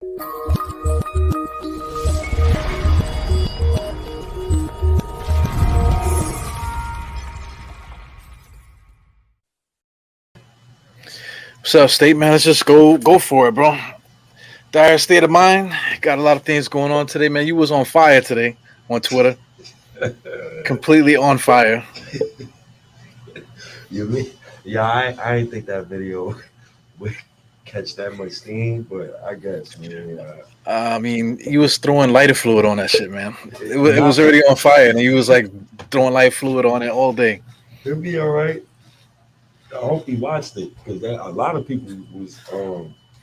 What's up, State man? Let's just go for it, bro. Dire state of mind. Got a lot of things going on today, man. You was on fire today on Twitter. Completely on fire. You mean? Yeah, I didn't think that video would catch that much steam, but I guess, man. I mean, you was throwing lighter fluid on that shit, man. It was Not, already on fire, and you was like throwing light fluid on it all day. He'll be all right. I hope he watched it because a lot of people was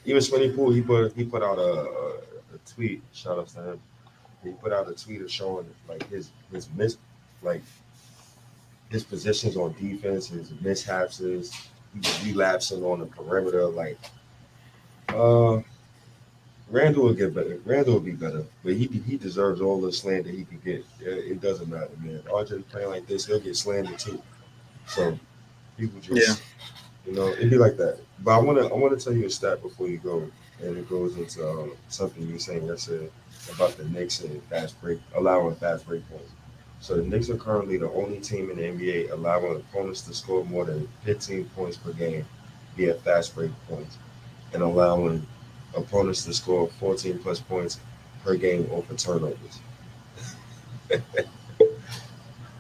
even Smitty Pool. He put out a tweet. Shout out to him. He put out a tweet of showing like his like his positions on defense, his mishaps, he was relapsing on the perimeter. Like Randle will get better. Randle will be better, but he deserves all the slander he can get. It doesn't matter, man. RJ playing like this, he'll get slandered too. So people just, it'd be like that. But I wanna tell you a stat before you go, and it goes into something you were saying yesterday about the Knicks and allowing fast break points. So the Knicks are currently the only team in the NBA allowing opponents to score more than 15 points per game via fast break points, and allowing opponents to score 14 plus points per game off of turnovers.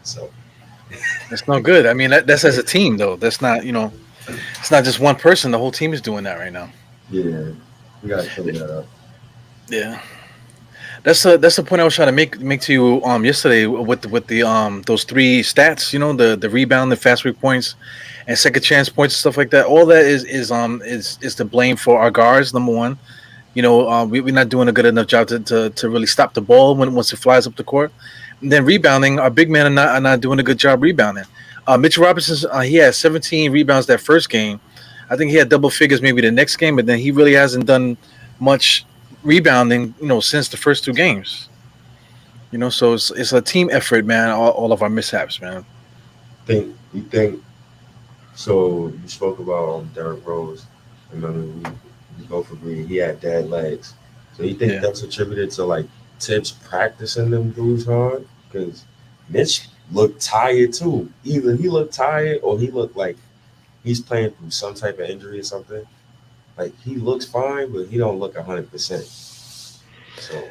So That's no good. I mean, that's as a team though. That's not it's not just one person. The whole team is doing that right now. yeah, we gotta clean that up. Yeah. That's the point I was trying to make to you yesterday with the those three stats, the rebound, the fast break points, and second chance points and stuff like that. All that is to blame for our guards. Number one, we're not doing a good enough job to really stop the ball once it flies up the court. And then rebounding, our big men are not doing a good job rebounding. Mitchell Robinson, he had 17 rebounds that first game. I think he had double figures maybe the next game, but then he really hasn't done much rebounding, since the first two games. So it's a team effort, man. All of our mishaps, man. You think so? You spoke about Derrick Rose. Remember, we both agree he had dead legs. So you think that's attributed to like Tibbs practicing them dudes hard? Because Mitch looked tired too. Either he looked tired or he looked like he's playing through some type of injury or something. Like he looks fine, but he don't look 100%. So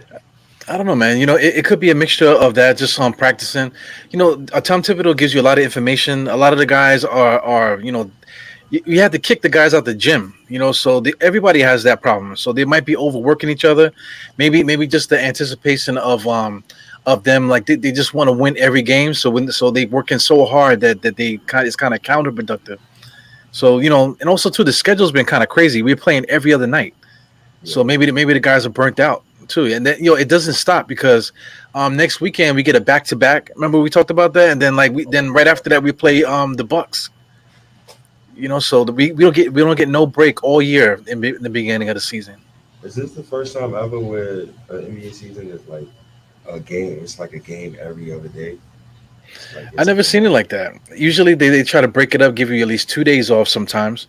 I don't know, man. It could be a mixture of that, just practicing. Tom Thibodeau gives you a lot of information. A lot of the guys are you have to kick the guys out the gym. So everybody has that problem. So they might be overworking each other. Maybe just the anticipation of them, like they just want to win every game. So they working so hard that it's kind of counterproductive. So and also too, the schedule's been kind of crazy. We're playing every other night, so maybe the guys are burnt out too. And then it doesn't stop because next weekend we get a back-to-back. Remember we talked about that, and then then right after that we play the Bucks. So we don't get no break all year in the beginning of the season. Is this the first time ever where an NBA season is like a game? It's like a game every other day. I never seen it like that. Usually they try to break it up, give you at least 2 days off sometimes.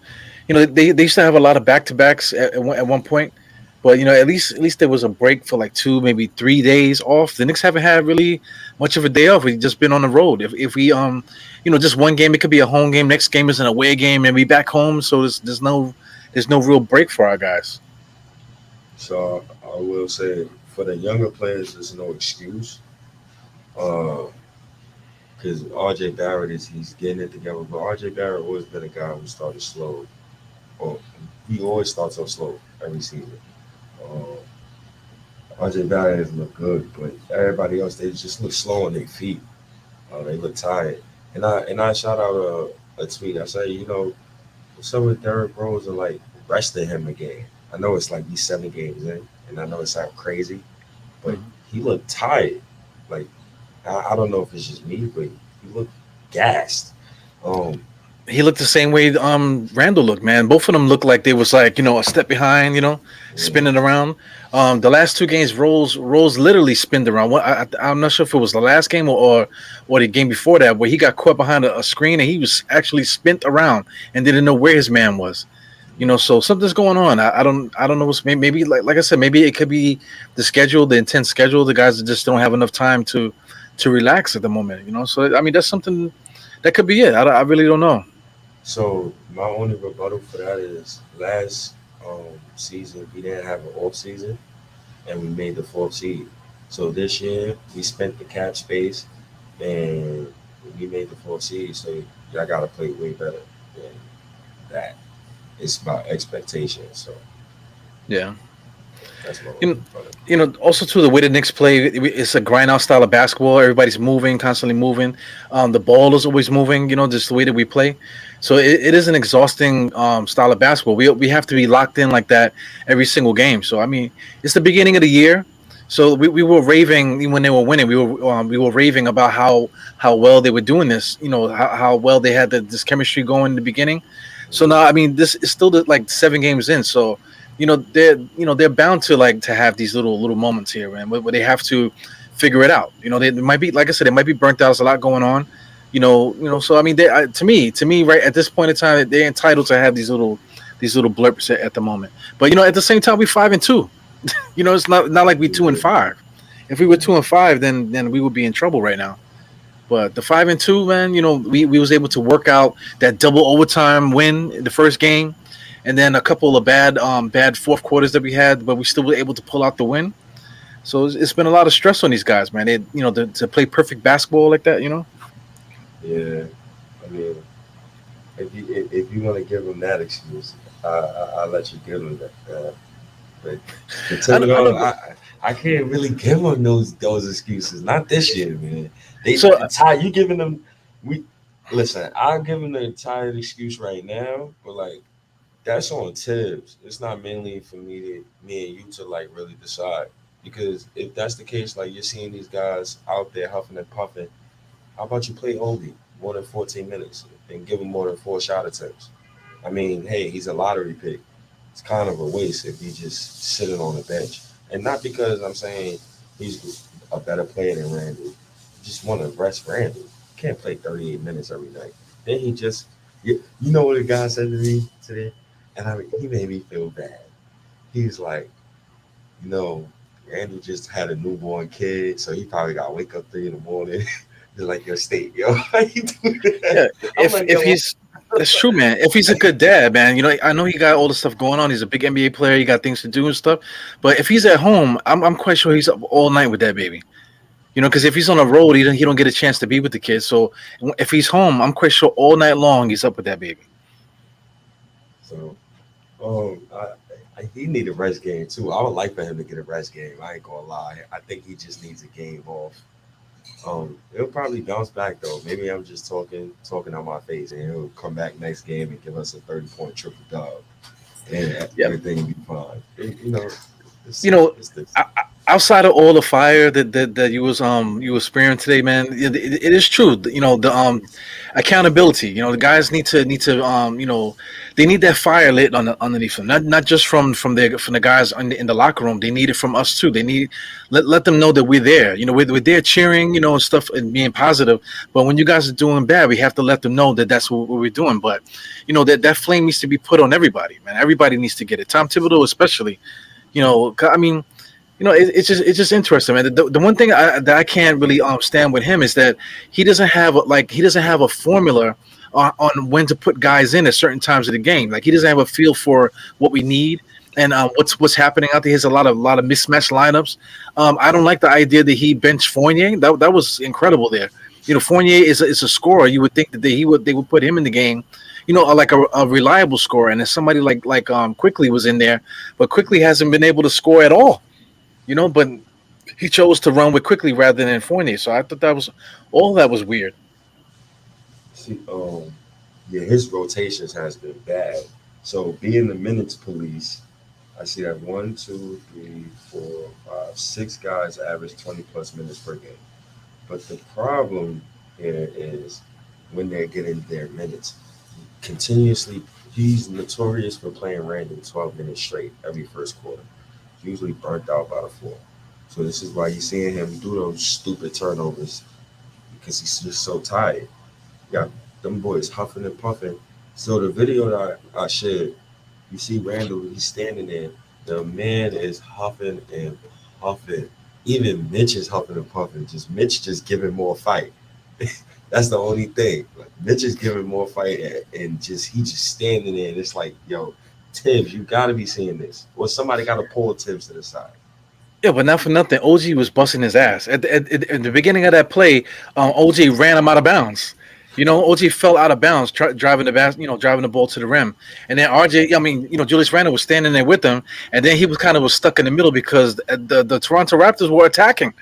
They used to have a lot of back-to-backs at one point, but at least there was a break for like 2, maybe 3 days off. The Knicks haven't had really much of a day off. We've just been on the road. If we just one game, it could be a home game. Next game is an away game, and we back home. So there's no real break for our guys. So I will say for the younger players, there's no excuse. Because RJ Barrett he's getting it together, but RJ Barrett always been a guy who started slow, or he always starts off slow every season. RJ Barrett has looked good, but everybody else they just look slow on their feet. They look tired, and I shout out a tweet. I say, what's up with Derrick Rose and like resting him again? I know it's like he's 7 games in, and I know it sounds crazy, but he looked tired, like. I don't know if it's just me, but he looked gassed. He looked the same way Randle looked, man. Both of them looked like they was like, a step behind, spinning around. The last 2 games, Rose literally spinned around. I'm not sure if it was the last game or the game before that, where he got caught behind a screen and he was actually spent around and didn't know where his man was. So something's going on. I don't know what's maybe like I said, maybe it could be the schedule, the intense schedule. The guys that just don't have enough time to relax at the moment. So I mean that's something that could be it. I really don't know. So my only rebuttal for that is last season we didn't have an off season and we made the fourth seed. So this year we spent the cap space and we made the fourth seed. So y'all gotta play way better than that. It's about expectations. So Yeah. that's my You only know, rebuttal. also too the way the Knicks play, it's a grind out style of basketball. Everybody's moving, constantly moving. The ball is always moving. Just the way that we play. So it is an exhausting style of basketball. We have to be locked in like that every single game. So I mean, it's the beginning of the year. So we were raving when they were winning. We were raving about how well they were doing this. How well they had this chemistry going in the beginning. So Mhm. now I mean this is still like 7 games in. So they're bound to like to have these little moments here, man, where they have to figure it out. They might be, like I said, they might be burnt out. There's a lot going on. So I mean, to me, right at this point in time, they're entitled to have these little blurps at the moment. But at the same time, we 5-2. It's not like we 2-5. If we were 2-5, then we would be in trouble right now. But the 5-2, man, we was able to work out that double overtime win in the first game, and then a couple of bad fourth quarters that we had, but we still were able to pull out the win. So it's been a lot of stress on these guys, man. To play perfect basketball like that. Yeah, I mean, if you want to give them that excuse, I'll let you give them that. But the I Thibodeau, don't. I can't really give them those excuses. Not this year, man. So The tie you giving them. We listen. I'm giving the tired excuse right now, but like that's on Tibbs. It's not mainly for me and you to like really decide. Because if that's the case, like you're seeing these guys out there huffing and puffing, how about you play Obi more than 14 minutes and give him more than four shot attempts? I mean, hey, he's a lottery pick. It's kind of a waste if he's just sitting on the bench. And not because I'm saying he's a better player than Randle. Just want to rest Randle. Can't play 38 minutes every night. Then he just, you know what a guy said to me today? And I mean, he made me feel bad. He's like, you know, Randall just had a newborn kid, so he probably got to wake up 3 in the morning. Just like your state, yo. How you do that? yeah, I'm if like, if yo, he's that's true, man. If he's a good dad, man, I know he got all the stuff going on. He's a big NBA player. He got things to do and stuff. But if he's at home, I'm quite sure he's up all night with that baby. Because if he's on the road, he don't get a chance to be with the kids. So if he's home, I'm quite sure all night long he's up with that baby. so he need a rest game too. I would like for him to get a rest game. I ain't gonna lie. I think he just needs a game off. He'll probably bounce back though. Maybe I'm just talking on my face, and he'll come back next game and give us a 30-point triple dub, and Yeah. everything will be fine. You know, It's this. o- outside of all the fire that you was sparing today, man, it is true. The accountability. The guys need to they need that fire lit underneath them. Not just from the guys in the locker room. They need it from us too. They need let them know that we're there. We're there cheering. And stuff and being positive. But when you guys are doing bad, we have to let them know that that's what we're doing. But that flame needs to be put on everybody, man. Everybody needs to get it. Tom Thibodeau especially. 'Cause, I mean, it's just interesting, man. The one thing that I can't really stand with him is that he doesn't have a formula on when to put guys in at certain times of the game. Like he doesn't have a feel for what we need and what's happening out there. He has a lot of mismatched lineups. I don't like the idea that he benched Fournier. That was incredible there. Fournier is a scorer. You would think that they would put him in the game. Like a reliable scorer, and then somebody like Quickly was in there, but Quickly hasn't been able to score at all. But he chose to run with Quickly rather than Fournier. So I thought that was weird. See, yeah, his rotations has been bad. So being the minutes police, I see that one, two, three, four, five, six guys average 20 plus minutes per game. But the problem here is when they're getting their minutes continuously. He's notorious for playing random 12 minutes straight every first quarter. Usually burnt out by the fourth. So this is why you're seeing him do those stupid turnovers because he's just so tired. Yeah, them boys huffing and puffing. So the video that I shared, You see Randle, he's standing there. The man is huffing and puffing. Even Mitch is huffing and puffing. Just Mitch just giving more fight. That's the only thing. Like Mitch is giving more fight, and just he just standing there, and it's like, yo, Tibbs, you gotta be seeing this, or somebody gotta pull Tibbs to the side. Yeah, but not for nothing. OG was busting his ass at the beginning of that play. OG ran him out of bounds. OG fell out of bounds, driving driving the ball to the rim, and then RJ. I mean, Julius Randle was standing there with him, and then he was stuck in the middle because the Toronto Raptors were attacking.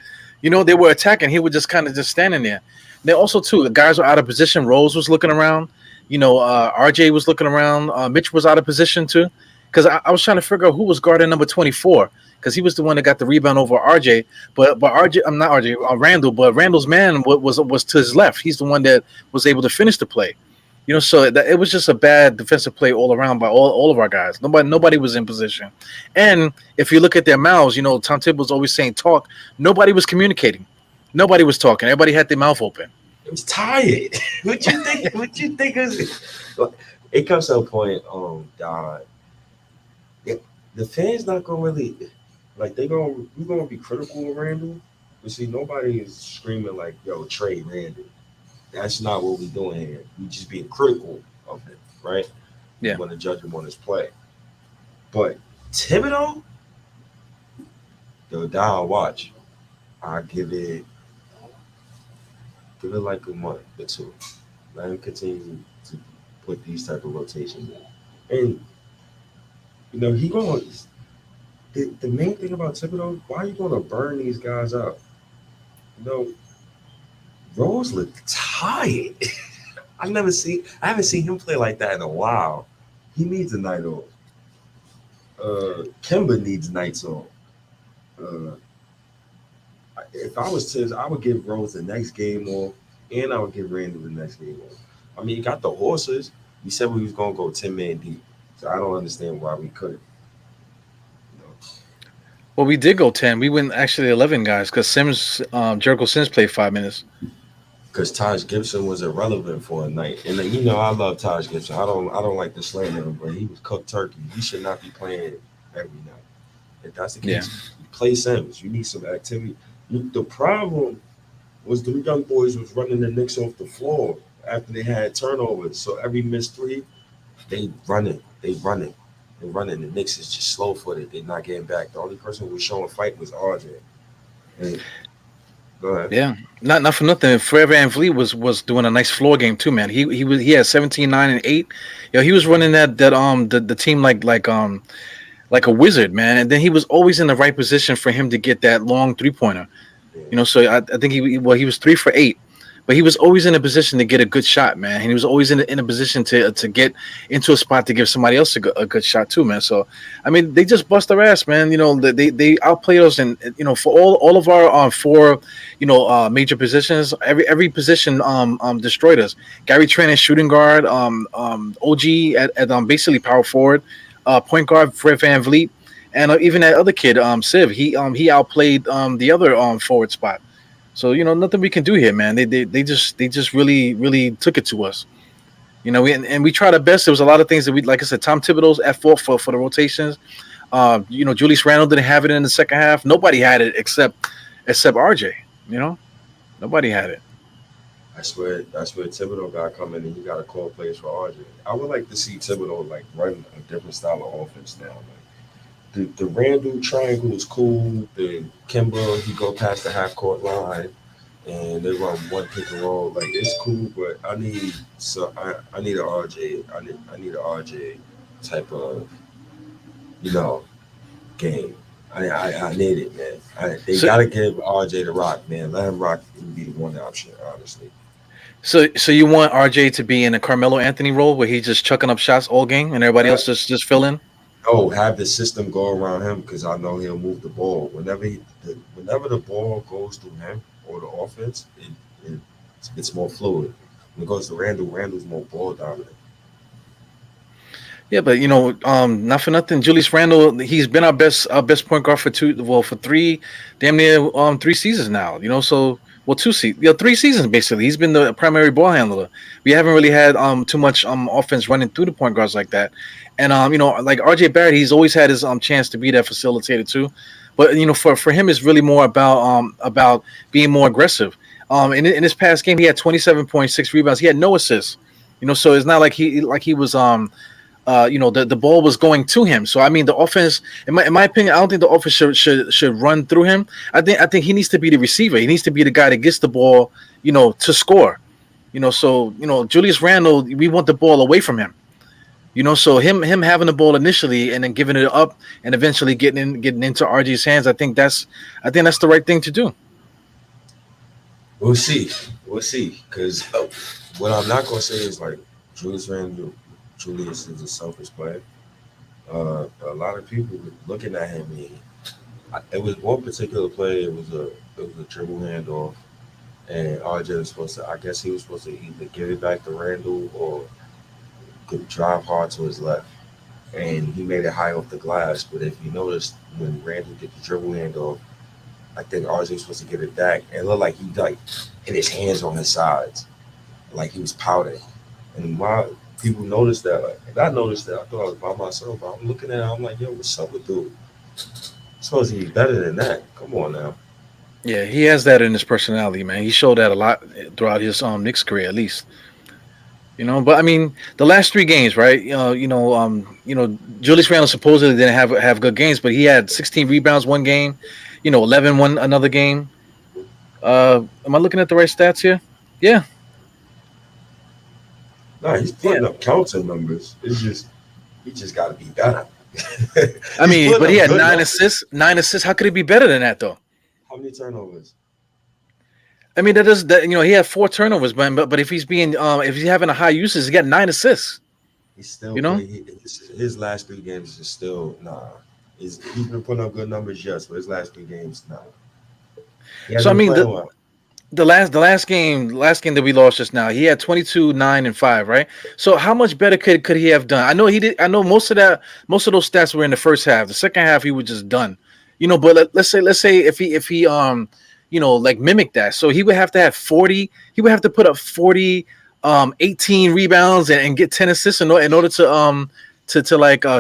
They were attacking. He was just kind of just standing there. Then also too, the guys were out of position. Rose was looking around. RJ was looking around. Mitch was out of position too, because I was trying to figure out who was guarding number 24 because he was the one that got the rebound over RJ. But RJ, I'm not RJ, Randle. But Randle's man was to his left. He's the one that was able to finish the play. So it was just a bad defensive play all around by all of our guys. Nobody was in position. And if you look at their mouths, Tom Thibodeau was always saying talk. Nobody was communicating. Nobody was talking. Everybody had their mouth open. It was tired. What you think? What you think is? It comes to a point. God, the fans not gonna really like. We're gonna be critical of Randle, but see, nobody is screaming like, "Yo, trade Randle." That's not what we're doing here. We just being critical of him, right? Yeah. We want to judge him on his play. But Thibodeau, yo, Diehard, watch. I give it like a month or two. Let him continue to put these type of rotations in. And he going the main thing about Thibodeau, why are you gonna burn these guys out? Rose looked tired. I haven't seen him play like that in a while. He needs a night off. Kemba needs nights off. Uh, if I was Tibbs, I would give Rose the next game off, and I would give Randle the next game off. I mean, he got the horses. We said we was gonna go 10-man deep, so I don't understand why we couldn't. Well, we did go 10. We went actually 11 guys because Jericho Sims played 5 minutes. Because Taj Gibson was irrelevant for a night, and I love Taj Gibson. I don't like to slander him, but he was cooked turkey. He should not be playing every night. If that's the case, you play Sims. You need some activity. The problem was the young boys was running the Knicks off the floor after they had turnovers. So every missed three, they running. The Knicks is just slow footed. They're not getting back. The only person who was showing fight was RJ. And, go ahead. Yeah, not for nothing. Fred VanVleet was doing a nice floor game too, man. He had 17, 9, and 8. He was running the team like a wizard, man. And then he was always in the right position for him to get that long 3-pointer. So I think he was 3 for 8, but he was always in a position to get a good shot, man. And he was always in a position to get into a spot to give somebody else a good shot too, man. So I mean, they just bust their ass, man. They outplayed us, and for all of our 4 major positions, every position destroyed us. Gary Trent at shooting guard, OG at basically power forward, point guard Fred VanVleet. And even that other kid, Civ, he outplayed the other forward spot. So nothing we can do here, man. They just really took it to us. We tried our best. There was a lot of things that like I said, Tom Thibodeau's at fault for the rotations. Julius Randle didn't have it in the second half. Nobody had it except RJ. Nobody had it. That's where Thibodeau got coming, and he got to call plays for RJ. I would like to see Thibodeau like run a different style of offense now. The Randle triangle is cool. The Kemba, he go past the half court line, and they run one pick and roll. Like it's cool, but I need a RJ. I need a RJ type of game. I need it, man. They gotta give RJ the rock, man. Let him rock and be the one option, honestly. So you want RJ to be in a Carmelo Anthony role where he's just chucking up shots all game and everybody else just fill in? Oh, have the system go around him because I know he'll move the ball. Whenever the ball goes through him or the offense, it's more fluid. When it goes to Randle's more ball dominant. Yeah, but not for nothing. Julius Randle, he's been our best point guard for 3, damn near 3 seasons now. So well, 3 seasons basically. He's been the primary ball handler. We haven't really had too much offense running through the point guards like that. And like RJ Barrett, he's always had his chance to be that facilitator too. But for him, it's really more about being more aggressive. In this past game, he had 27.6 rebounds. He had no assists. So it's not like he was the ball was going to him. So I mean, the offense, in my opinion, I don't think the offense should run through him. I think he needs to be the receiver. He needs to be the guy that gets the ball, to score. So Julius Randle, we want the ball away from him. So him having the ball initially and then giving it up and eventually getting into RG's hands, I think that's the right thing to do. We'll see. We'll see. Because what I'm not gonna say is like Julius Randle. Julius is a selfish player. A lot of people were looking at him. It was one particular play. It was a dribble handoff, and RJ was supposed to. I guess he was supposed to either give it back to Randle or could drive hard to his left, and he made it high off the glass. But if you notice, when Randle did the dribble handoff, I think RJ was supposed to get it back, and it looked like he hit his hands on his sides, like he was pouting. And my people noticed that, and I noticed that. I thought I was by myself. But I'm looking at it, I'm like, yo, what's up with dude? Supposed to be better than that. Come on now. Yeah, he has that in his personality, man. He showed that a lot throughout his Knicks career, at least. But I mean, the last 3 games, right? Julius Randle supposedly didn't have good games, but he had 16 rebounds one game, 11 one another game. Am I looking at the right stats here? Yeah. No, he's putting up counting numbers. It's just he just got to be better. I mean, but he had 9 assists. 9 assists. How could he be better than that, though? How many turnovers? I mean, he had 4 turnovers, but if he's having a high usage, he got 9 assists. He's still, his last 3 games is still He's been putting up good numbers, yes, but his last 3 games, So I mean, the last game that we lost just now, he had 22, 9, and 5, right? So how much better could he have done? I know he did. I know most of those stats were in the first half. The second half, he was just done. But let's say if he like mimic that, so he would have to have 40. He would have to put up 40, 18 rebounds and get 10 assists in order to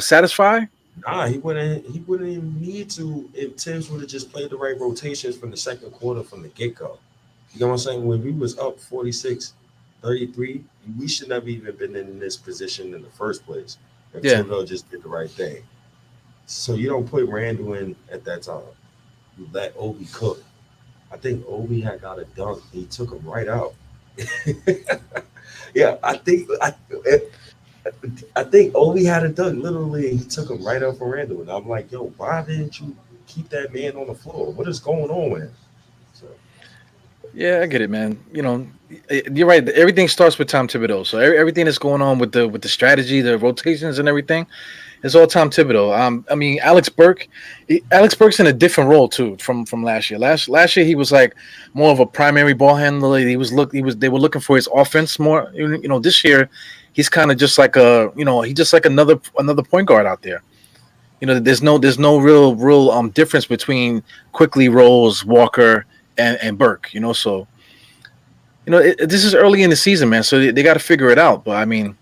satisfy. Nah, he wouldn't even need to if Tibbs would have just played the right rotations from the second quarter from the get-go. You know what I'm saying? When we was up 46-33, we should never even been in this position in the first place. If Thibodeau just did the right thing. So you don't put Randle in at that time. You let Obi cook. I think Obi had got a dunk. He took him right out. Yeah, I think Obi had a dunk. Literally, he took him right out for Randle. And I'm like, yo, why didn't you keep that man on the floor? What is going on with him? So. Yeah, I get it, man. You're right. Everything starts with Tom Thibodeau. So everything that's going on with the strategy, the rotations, and everything, it's all Tom Thibodeau. I mean, Alex Burke's in a different role too from last year. Last year he was like more of a primary ball handler. They were looking for his offense more. This year he's kind of just like he's just like another point guard out there. There's no real difference between Quickly, Rose, Walker, and Burke. So this is early in the season, man. So they got to figure it out. But I mean,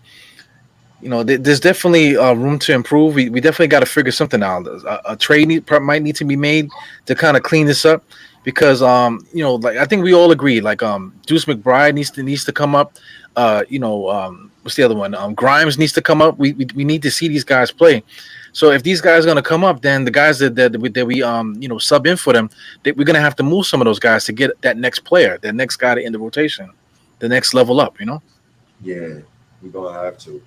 there's definitely room to improve. We definitely got to figure something out. A trade might need to be made to kind of clean this up because like I think we all agree, like Deuce McBride needs to come up. What's the other one? Grimes needs to come up. We need to see these guys play. So if these guys are gonna come up, then the guys that we sub in for them, we're gonna have to move some of those guys to get that next player, that next guy in the rotation, the next level up. Yeah, we're gonna have to.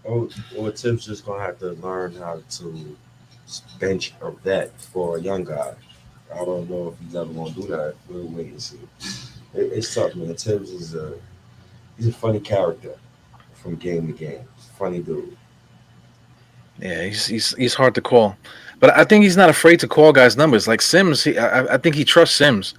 Or Tim's just gonna have to learn how to bench a vet for a young guy. I don't know if he's ever gonna do that. We'll wait and see. It's tough, man. Tibbs he's a funny character from game to game. Funny dude. Yeah, he's hard to call, but I think he's not afraid to call guys' numbers. Like Sims, I think he trusts Sims,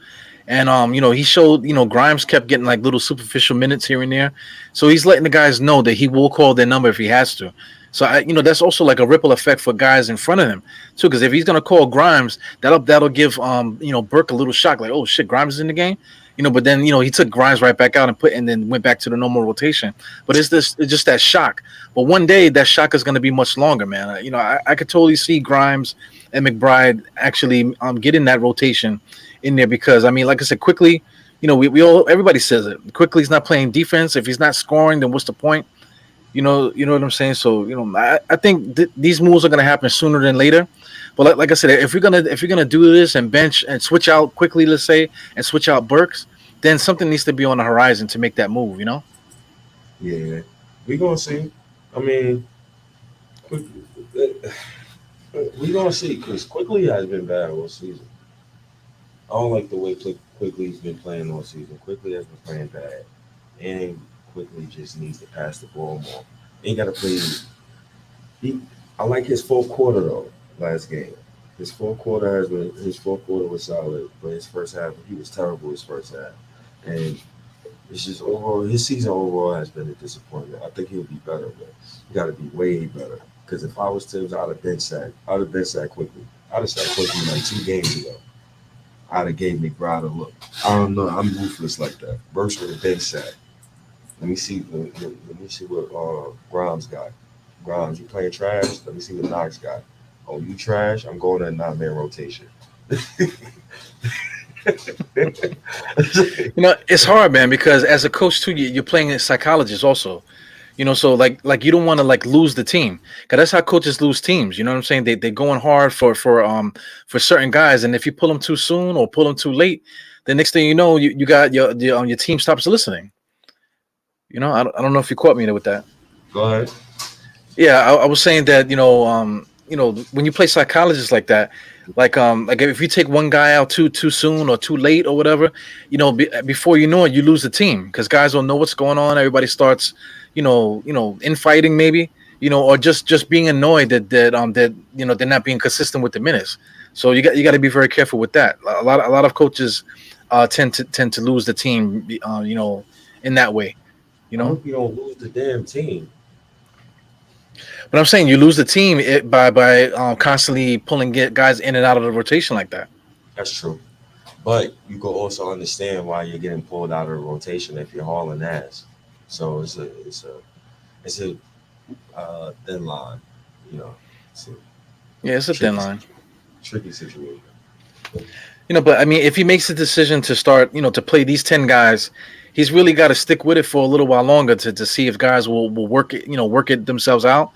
and he showed Grimes kept getting like little superficial minutes here and there, so he's letting the guys know that he will call their number if he has to. So that's also like a ripple effect for guys in front of him too. Because if he's gonna call Grimes, that'll give Burke a little shock, like, oh shit, Grimes is in the game. But then he took Grimes right back out and then went back to the normal rotation. But it's just that shock. But one day that shock is gonna be much longer, man. I could totally see Grimes and McBride actually getting that rotation in there because like I said, quickly, we all everybody says it. Quickly, he's not playing defense. If he's not scoring, then what's the point? You know what I'm saying. So I think these moves are gonna happen sooner than later. But like I said, if you're gonna do this and bench and switch out quickly, let's say, and switch out Burks, then something needs to be on the horizon to make that move. Yeah, we gonna see. I mean, quick, we gonna see because quickly has been bad all season. I don't like the way quickly's been playing all season. Quickly has been playing bad, and quickly just needs to pass the ball more. Ain't got to play. He, I like his fourth quarter though. Last game, his fourth quarter was solid, but his first half he was terrible. His first half, and it's just overall his season overall has been a disappointment. I think he'll be better, but he got to be way better. Because if I was Tibbs, I'd have bench that quickly. I'd have started quickly like 2 games ago. I'd have gave McBride a look. I don't know. I'm ruthless like that. Burst would have bench sack. Let me see. Let me see what Grimes got. Grimes, you playing trash? Let me see what Knox got. Oh, you trash? I'm going to a 9-man rotation. It's hard, man, because as a coach too, you're playing a psychologist also. So like you don't want to like lose the team because that's how coaches lose teams. You know what I'm saying? They're going hard for certain guys, and if you pull them too soon or pull them too late, the next thing you know, you got your team stops listening. I don't know if you caught me with that. Go ahead. Yeah, I was saying that when you play psychologists like that, like if you take one guy out too soon or too late or whatever, before you know it, you lose the team because guys don't know what's going on. Everybody starts, infighting maybe, or just being annoyed that they're not being consistent with the minutes. So you got to be very careful with that. A lot of coaches tend to lose the team, in that way. I hope you don't lose the damn team. But I'm saying you lose the team by constantly pulling guys in and out of the rotation like that. That's true. But you can also understand why you're getting pulled out of the rotation if you're hauling ass. So it's a thin line, you know. It's a Yeah, it's a thin tricky line. tricky situation. But I mean, if he makes the decision to start, to play these 10 guys, he's really got to stick with it for a little while longer to see if guys will work it, work it themselves out.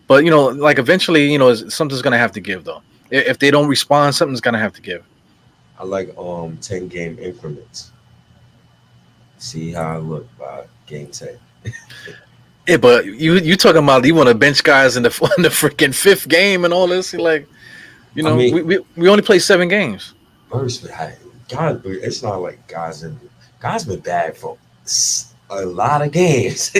But like eventually, something's gonna have to give though. If they don't respond, something's gonna have to give. I like 10 game increments. See how I look by game 10. Yeah, but you talking about you want to bench guys in the in the freaking fifth game and all this? Like, I mean, we only play 7 games. first, God, it's not like guys been bad for a lot of games.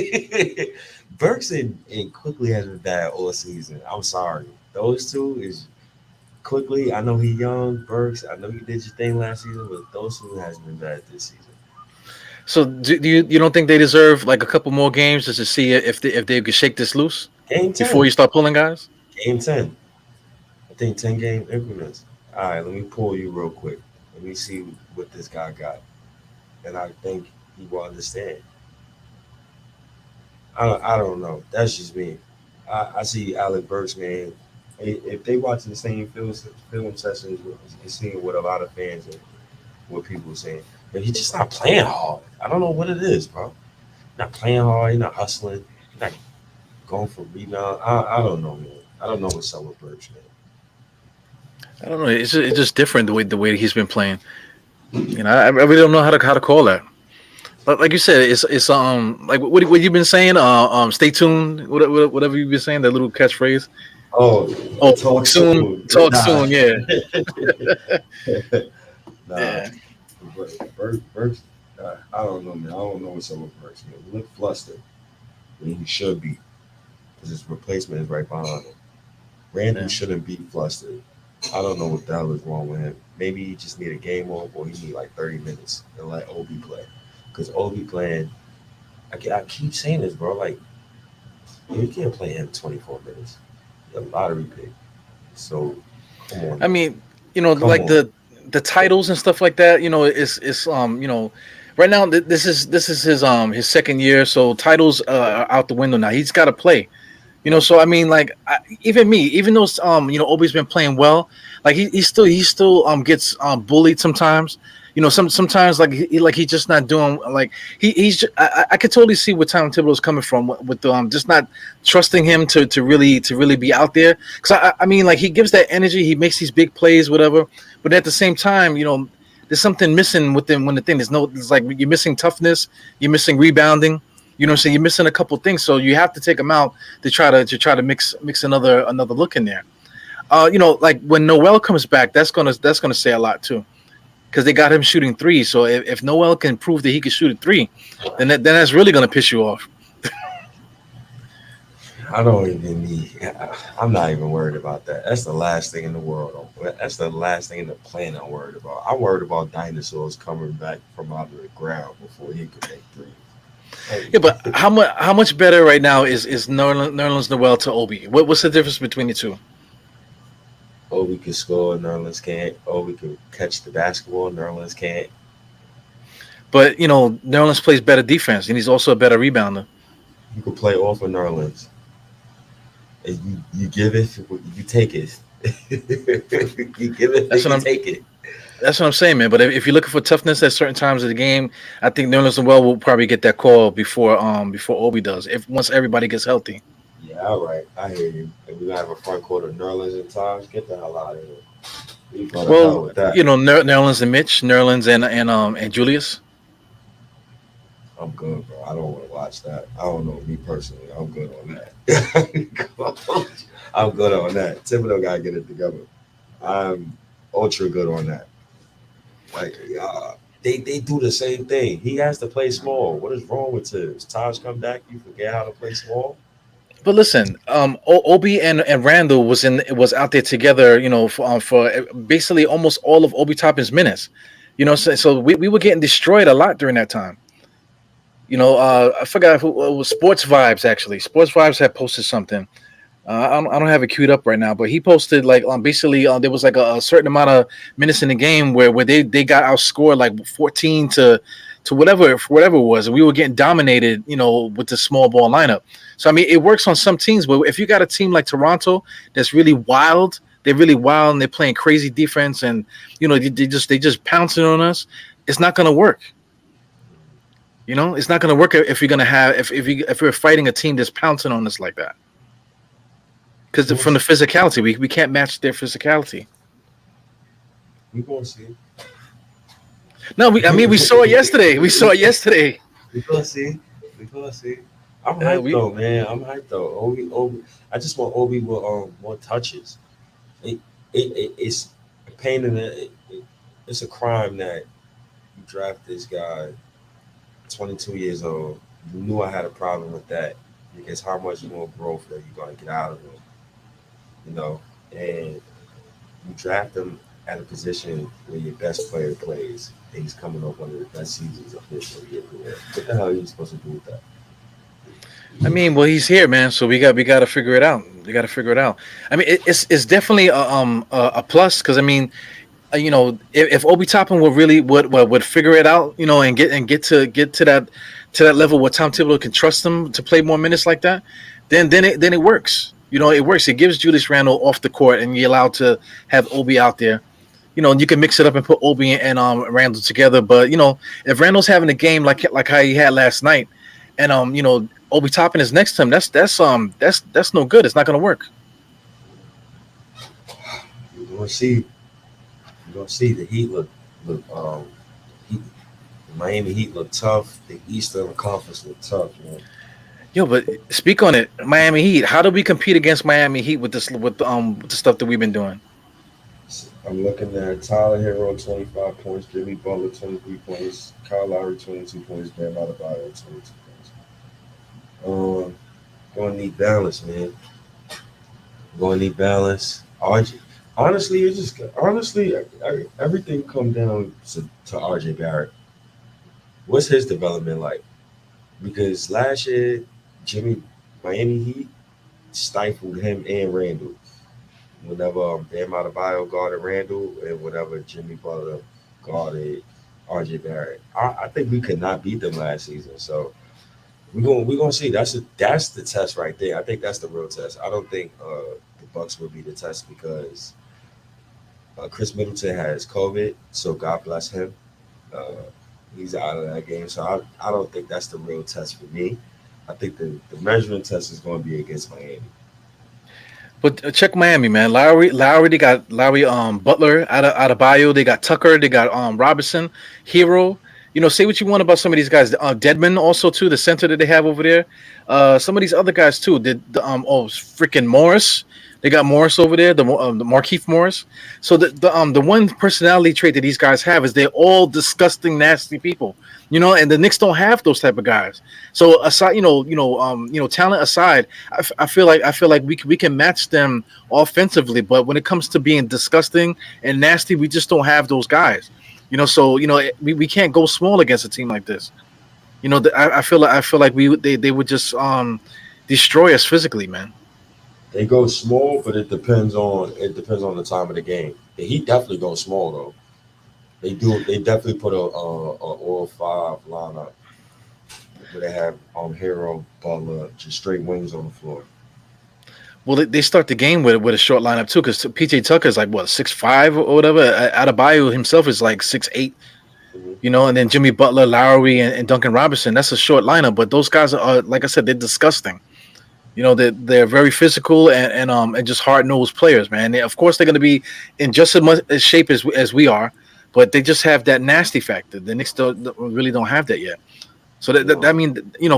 Burks and quickly has been bad all season. I'm sorry. Those two is quickly. I know he young. Burks, I know you did your thing last season, but those two has been bad this season. So do you don't think they deserve like a couple more games just to see if they could shake this loose Game before 10. you start pulling guys? Game 10. I think 10 game increments. All right, let me pull you real quick. Let me see what this guy got. And I think he will understand. I don't know. That's just me. I see Alec Burks, man. If they watching the same film sessions, you seeing what a lot of fans and what people are saying. But he's just not playing hard. I don't know what it is, bro. Not playing hard. He's not hustling. He's not going for rebound. I don't know, man. I don't know what's up with Burks, man. I don't know. It's just different the way he's been playing. I really don't know how to call that. But like you said, it's like what you've been saying. Stay tuned. Whatever you've been saying, that little catchphrase. Oh, Oh, talk talk soon. soon. Talk Nah. soon. Yeah. Nah. Yeah. Burks, I don't know, man. I don't know what's up with Burks, man. He look flustered when he should be because his replacement is right behind him. Randle Yeah. shouldn't be flustered. I don't know what the hell is wrong with him. Maybe he just need a game off or he need like 30 minutes and let Obi play. Because Obi playing, I keep saying this, bro. Like, You can't play him 24 minutes. A lottery pick. So come on I now. mean, Come like on. the titles and stuff like that. It's right now this is his second year, so titles are out the window now. He's got to play. So I mean, like even me, even though Obi's been playing well, like he still gets bullied sometimes. Sometimes like he's just not doing like I could totally see where Tom Thibodeau is coming from with just not trusting him to really be out there. Because I mean, like he gives that energy, he makes these big plays, whatever. But at the same time, there's something missing with them when the thing it's like you're missing toughness, you're missing rebounding. What I'm saying? You're missing a couple things, so you have to take them out to try to mix another look in there. Like when Noel comes back, that's gonna say a lot too, because they got him shooting three. So if Noel can prove that he can shoot a three, then that's really gonna piss you off. I don't even need. I'm not even worried about that. That's the last thing in the world. That's the last thing in the planet I'm worried about. I'm worried about dinosaurs coming back from out of the ground before he could make three. Hey, Yeah, but how much better right now is Nerlens Noel to Obi? What's the difference between the two? Obi can score, Nerlens can't. Obi can catch the basketball, Nerlens can't. But Nerlens plays better defense, and he's also a better rebounder. You can play off of Nerlens. And you give it, you take it. You give it, That's what you I'm. take it. That's what I'm saying, man. But if you're looking for toughness at certain times of the game, I think Nerlens Noel will probably get that call before Obi does. If once everybody gets healthy. Yeah, all right. I hear you. If we gonna have a front court of Nerlens and Taj, get the hell out of here. We go to hell Well, with that. Nerlens and Mitch, Nerlens and Julius. I'm good, bro. I don't want to watch that. I don't know me personally. I'm good on that. I'm good on that. Thibodeau gotta get it together. I'm ultra good on that. Like, they do the same thing. He has to play small. What is wrong with Tibbs? Taj come back, you forget how to play small. But listen, Obi and Randle was out there together, for basically almost all of Obi Toppin's minutes. So we were getting destroyed a lot during that time. I forgot who it was. Sports Vibes actually. Sports Vibes had posted something. I don't have it queued up right now, but he posted like basically there was like a certain amount of minutes in the game where they got outscored like 14 to whatever it was, and we were getting dominated, with the small ball lineup. So I mean, it works on some teams, but if you got a team like Toronto that's really wild, they're really wild and they're playing crazy defense, and they just pouncing on us, it's not gonna work. It's not gonna work if you're gonna have if we're fighting a team that's pouncing on us like that. Because We'll from the see. physicality, we can't match their physicality. We gonna see. No, I mean, we saw it yesterday. We saw it yesterday. We gonna see. We gonna see. I'm Uh, hyped we though, man. I'm hyped though. Obi. I just want Obi with more touches. It, it's a pain in the. It's a crime that you draft this guy, 22 years old. You knew I had a problem with that because how much more growth are you gonna get out of him? You know, and you draft him at a position where your best player plays, and he's coming off one of the best seasons of his career. What the hell are you supposed to do with that? I mean, well, he's here, man. So we got to figure it out. We got to figure it out. I mean, it's definitely a plus because I mean, if Obi Toppin would figure it out, and get to that level where Tom Thibodeau can trust him to play more minutes like that, then it works. It works. It gives Julius Randle off the court, and you're allowed to have Obi out there. And you can mix it up and put Obi and Randle together. But if Randle's having a game like how he had last night, and Obi Toppin is next to him, that's no good. It's not going to work. You're gonna see. You're gonna see the Heat look. Heat, the Miami Heat look tough. The Eastern Conference look tough, man. Yo, but speak on it, Miami Heat. How do we compete against Miami Heat with the stuff that we've been doing? I'm looking at Tyler Hero 25 points, Jimmy Butler 23 points, Kyle Lowry 22 points, Bam Adebayo 22 points. Gonna need balance, man. Gonna need balance. RJ, honestly, everything come down to RJ Barrett. What's his development like? Because last year, Jimmy Miami Heat stifled him and Randle. Whenever Bam Adebayo guarded Randle and whenever Jimmy Butler guarded RJ Barrett. I think we could not beat them last season. So we're gonna see. That's the test right there. I think that's the real test. I don't think the Bucks will be the test because Chris Middleton has COVID, so God bless him. Uh, he's out of that game, so I don't think that's the real test for me. I think the measuring test is going to be against Miami. But check Miami, man. Lowry, they got Lowry, Butler out of Bio. They got Tucker. They got Robinson, Hero. You know, say what you want about some of these guys. Deadman also too, the center that they have over there. Some of these other guys too. Freaking Morris. They got Morris over there, the Markeith Morris. So the one personality trait that these guys have is they're all disgusting, nasty people. You know, and the Knicks don't have those type of guys. So aside, talent aside, I feel like we can match them offensively, but when it comes to being disgusting and nasty, we just don't have those guys. You know, so we can't go small against a team like this. You know, I feel like they would just destroy us physically, man. They go small, but it depends on the time of the game. The Heat definitely go small though. They do. They definitely put a all five lineup where they have Hero, Butler, just straight wings on the floor. Well, they start the game with a short lineup too, because PJ Tucker is like what 6'5" or whatever. Adebayo himself is like 6'8". Mhm. You know, and then Jimmy Butler, Lowry, and Duncan Robinson. That's a short lineup, but those guys are, like I said, they're disgusting. You know, they're very physical and just hard nosed players, man. Of course, they're going to be in just as much as shape as we are, but they just have that nasty factor. The Knicks really don't have that yet. So that No, mean,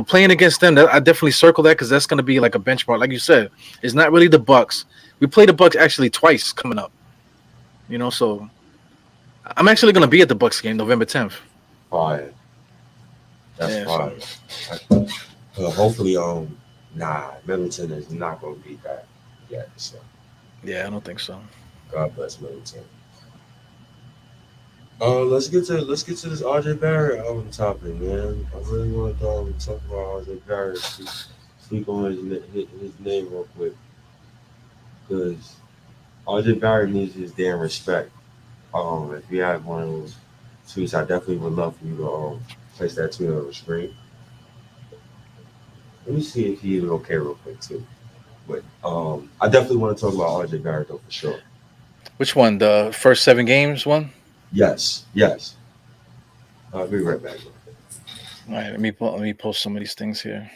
playing against them, I definitely circle that because that's going to be like a benchmark. Like you said, it's not really the Bucks. We play the Bucks actually twice coming up. So I'm actually going to be at the Bucks game November 10th. fire. That's Yeah, so fire. Hopefully, nah, Middleton is not gonna beat that yet. So yeah, I don't think so. God bless Middleton. Let's get to this RJ Barrett topic, man. I really want to talk about RJ Barrett. Speak on his name real quick because RJ Barrett needs his damn respect. If you have one of those tweets, I definitely would love for you to place that tweet on the screen. Let me see if he is okay real quick too. But I definitely want to talk about RJ Barrett though for sure. Which one? The first 7 games one? Yes, yes. I'll be right back. All right, let me post some of these things here.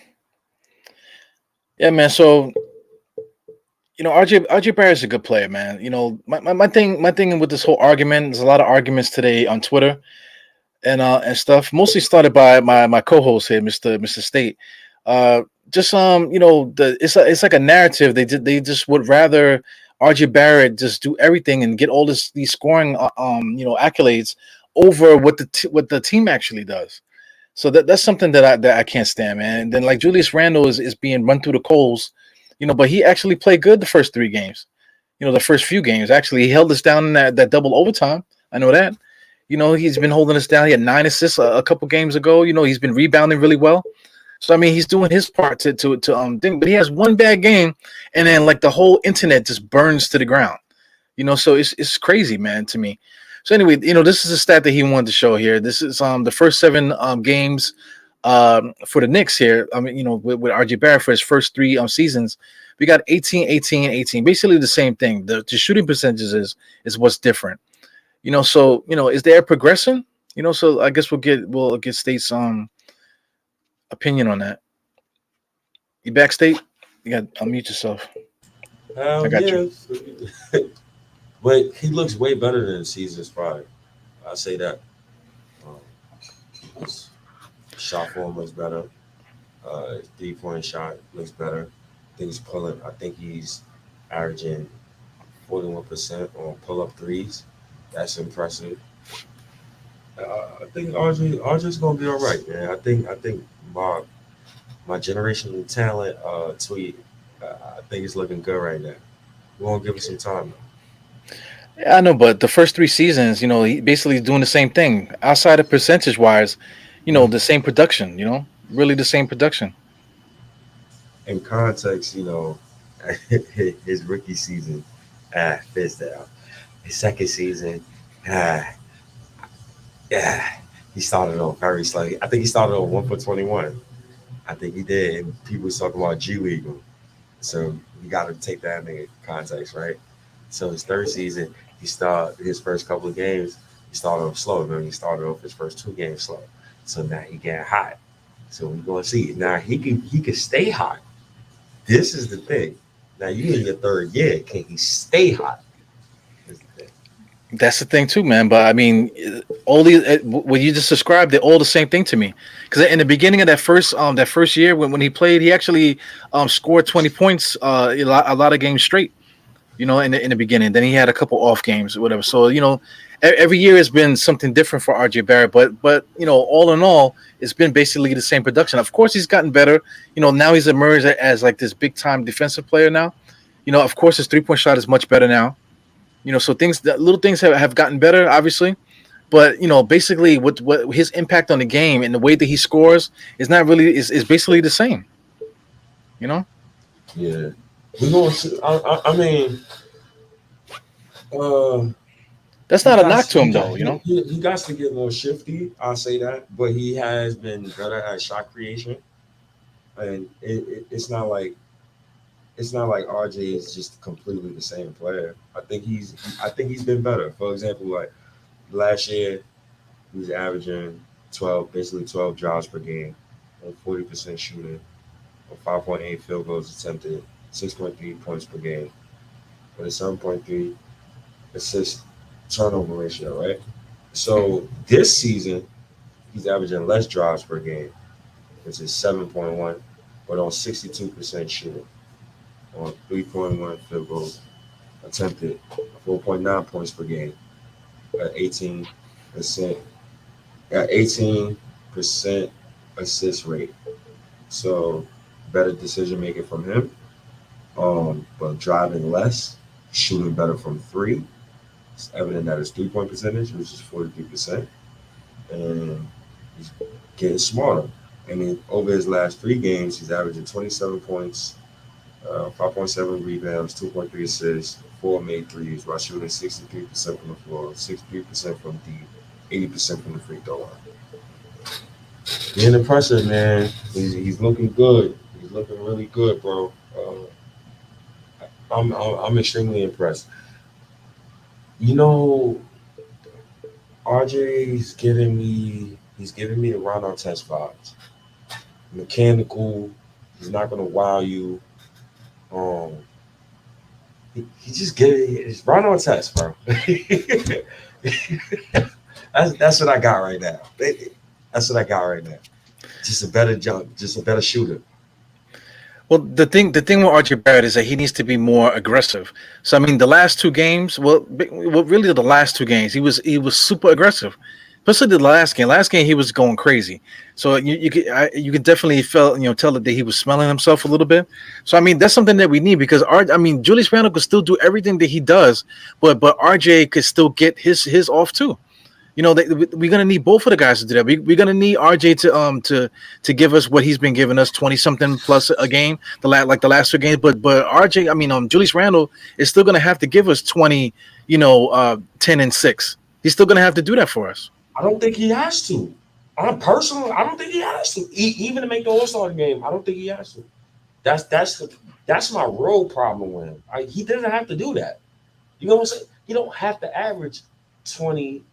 Yeah, man. So RJ Barrett's a good player, man. My thing with this whole argument. There's a lot of arguments today on Twitter and stuff. Mostly started by my co-host here, Mr. State. Uh, just it's like a narrative. They just would rather RJ Barrett just do everything and get all these scoring accolades over what the team actually does. So that's something that I can't stand, man. And then like Julius Randle is being run through the coals, but he actually played good the first 3 games. The first few games actually he held us down in that double overtime. I know that. He's been holding us down. He had 9 assists a couple games ago. He's been rebounding really well. So I mean, he's doing his part to thing. But he has one bad game, and then like the whole internet just burns to the ground. So it's crazy, man, to me. So anyway, this is a stat that he wanted to show here. This is the first 7 games for the Knicks here. I mean, with RJ Barrett for his first 3 seasons, we got 18, 18, 18. Basically the same thing. The shooting percentages is what's different. So is there a progression? So I guess we'll get State's opinion on that. You back, State? You got unmute yourself. I Hell got you. yeah. But he looks way better than the seasons prior. I say that. Um, his shot form looks better. His 3-point shot looks better. I think he's pulling. I think he's averaging 41% on pull-up threes. That's impressive. I think RJ's gonna be all right, man. I think my generational talent tweet. I think it's looking good right now. We're gonna give it some time. Yeah, I know, but the first 3 seasons, he basically is doing the same thing. Outside of percentage wise, Mhm. the same production. Really the same production. in context, his rookie season, fits out. His second season, ah, yeah, he started off very slow. I think he started off 1 for 21. I think he did. And people was talking about G League him. So you got to take that in context, right? So his third season, he started his first couple of games. He started off slow. Remember, he started off his first 2 games slow. So now he getting hot. So we're gonna see. Now he can stay hot. This is the thing. Now you in your third year, can he stay hot? Is the thing. That's the thing too, man. But I mean, all these what you just described, they're all the same thing to me. Because in the beginning of that first year when he played, he actually scored 20 points a lot of games straight. In the beginning. Then he had a couple off games or whatever. So every year has been something different for RJ Barrett. But all in all, it's been basically the same production. Of course, he's gotten better. Now he's emerged as like this big time defensive player now. Of course, his 3-point shot is much better now. So little things have gotten better, obviously. But basically, what his impact on the game and the way that he scores is not really is basically the same. You know, Yeah. We're going to. I mean, uh, that's he not a got knock to he him, got though. he got to get more shifty. I'll say that, but he has been better at shot creation, and it's not like RJ is just completely the same player. I think he's been better. For example, like last year, he was averaging 12 drives per game, on 40% shooting, on 5.8 field goals attempted, 6.3 points per game, with a 7.3 assist turnover ratio, right? So this season, he's averaging less drives per game, which is 7.1, but on 62% shooting, on 3.1 field goals attempted, 4.9 points per game, at 18%, at 18% assist rate. So better decision making from him. But driving less, shooting better from three. It's evident that his 3-point percentage, which is 43%, and he's getting smarter. I mean, over his last 3 games, he's averaging 27 points, 5.7 rebounds, 2.3 assists, 4 made threes, while shooting 63% from the floor, 63% from deep, 80% from the free throw line. Being impressive, man. He's looking good. He's looking really good, bro. I'm extremely impressed. You know, RJ, he's giving me the Ron test vibes. Mechanical. He's not gonna wow you. Um, he just get it. It's Ron test, bro. That's what I got right now. That's what I got right now. Just a better jump, just a better shooter. well, the thing with RJ Barrett is that he needs to be more aggressive. So I mean, the last 2 games, really the last 2 games, he was super aggressive. Especially the last game. Last game he was going crazy. So you could definitely tell that he was smelling himself a little bit. So I mean that's something that we need because Julius Randle could still do everything that he does, but RJ could still get his off too. We're gonna need both of the guys to do that. We're gonna need RJ to give us what he's been giving us 20 something plus a game the last 2 games. But RJ, Julius Randle is still gonna have to give us 20, 10 and 6. He's still gonna have to do that for us. I don't think he has to. I don't think he has to. Even to make the All Star game, I don't think he has to. That's my real problem with him. He doesn't have to do that. You know what I'm saying? He don't have to average 20,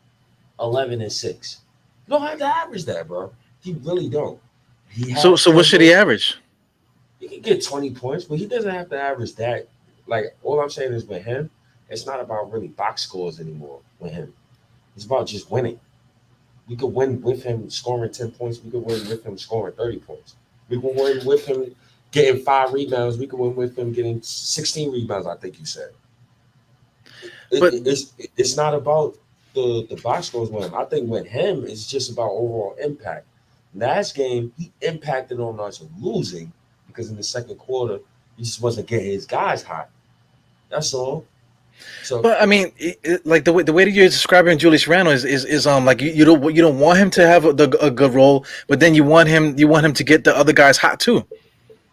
11, and 6. You don't have to average that, bro. He really don't. He So has so what should he average? he can get 20 points, but he doesn't have to average that. Like all I'm saying is with him, it's not about really box scores anymore with him. It's about just winning. We could win with him scoring 10 points. We could win with him scoring 30 points. We could win with him getting 5 rebounds. We could win with him getting 16 rebounds, I think you said. But It's not about the box scores with him. I think with him, it's just about overall impact. Last game, he impacted on us losing because in the second quarter, he just wasn't getting his guys hot. That's all. So But I mean, like the way that you're describing Julius Randle is like you don't want him to have a good role, but then you want him to get the other guys hot too.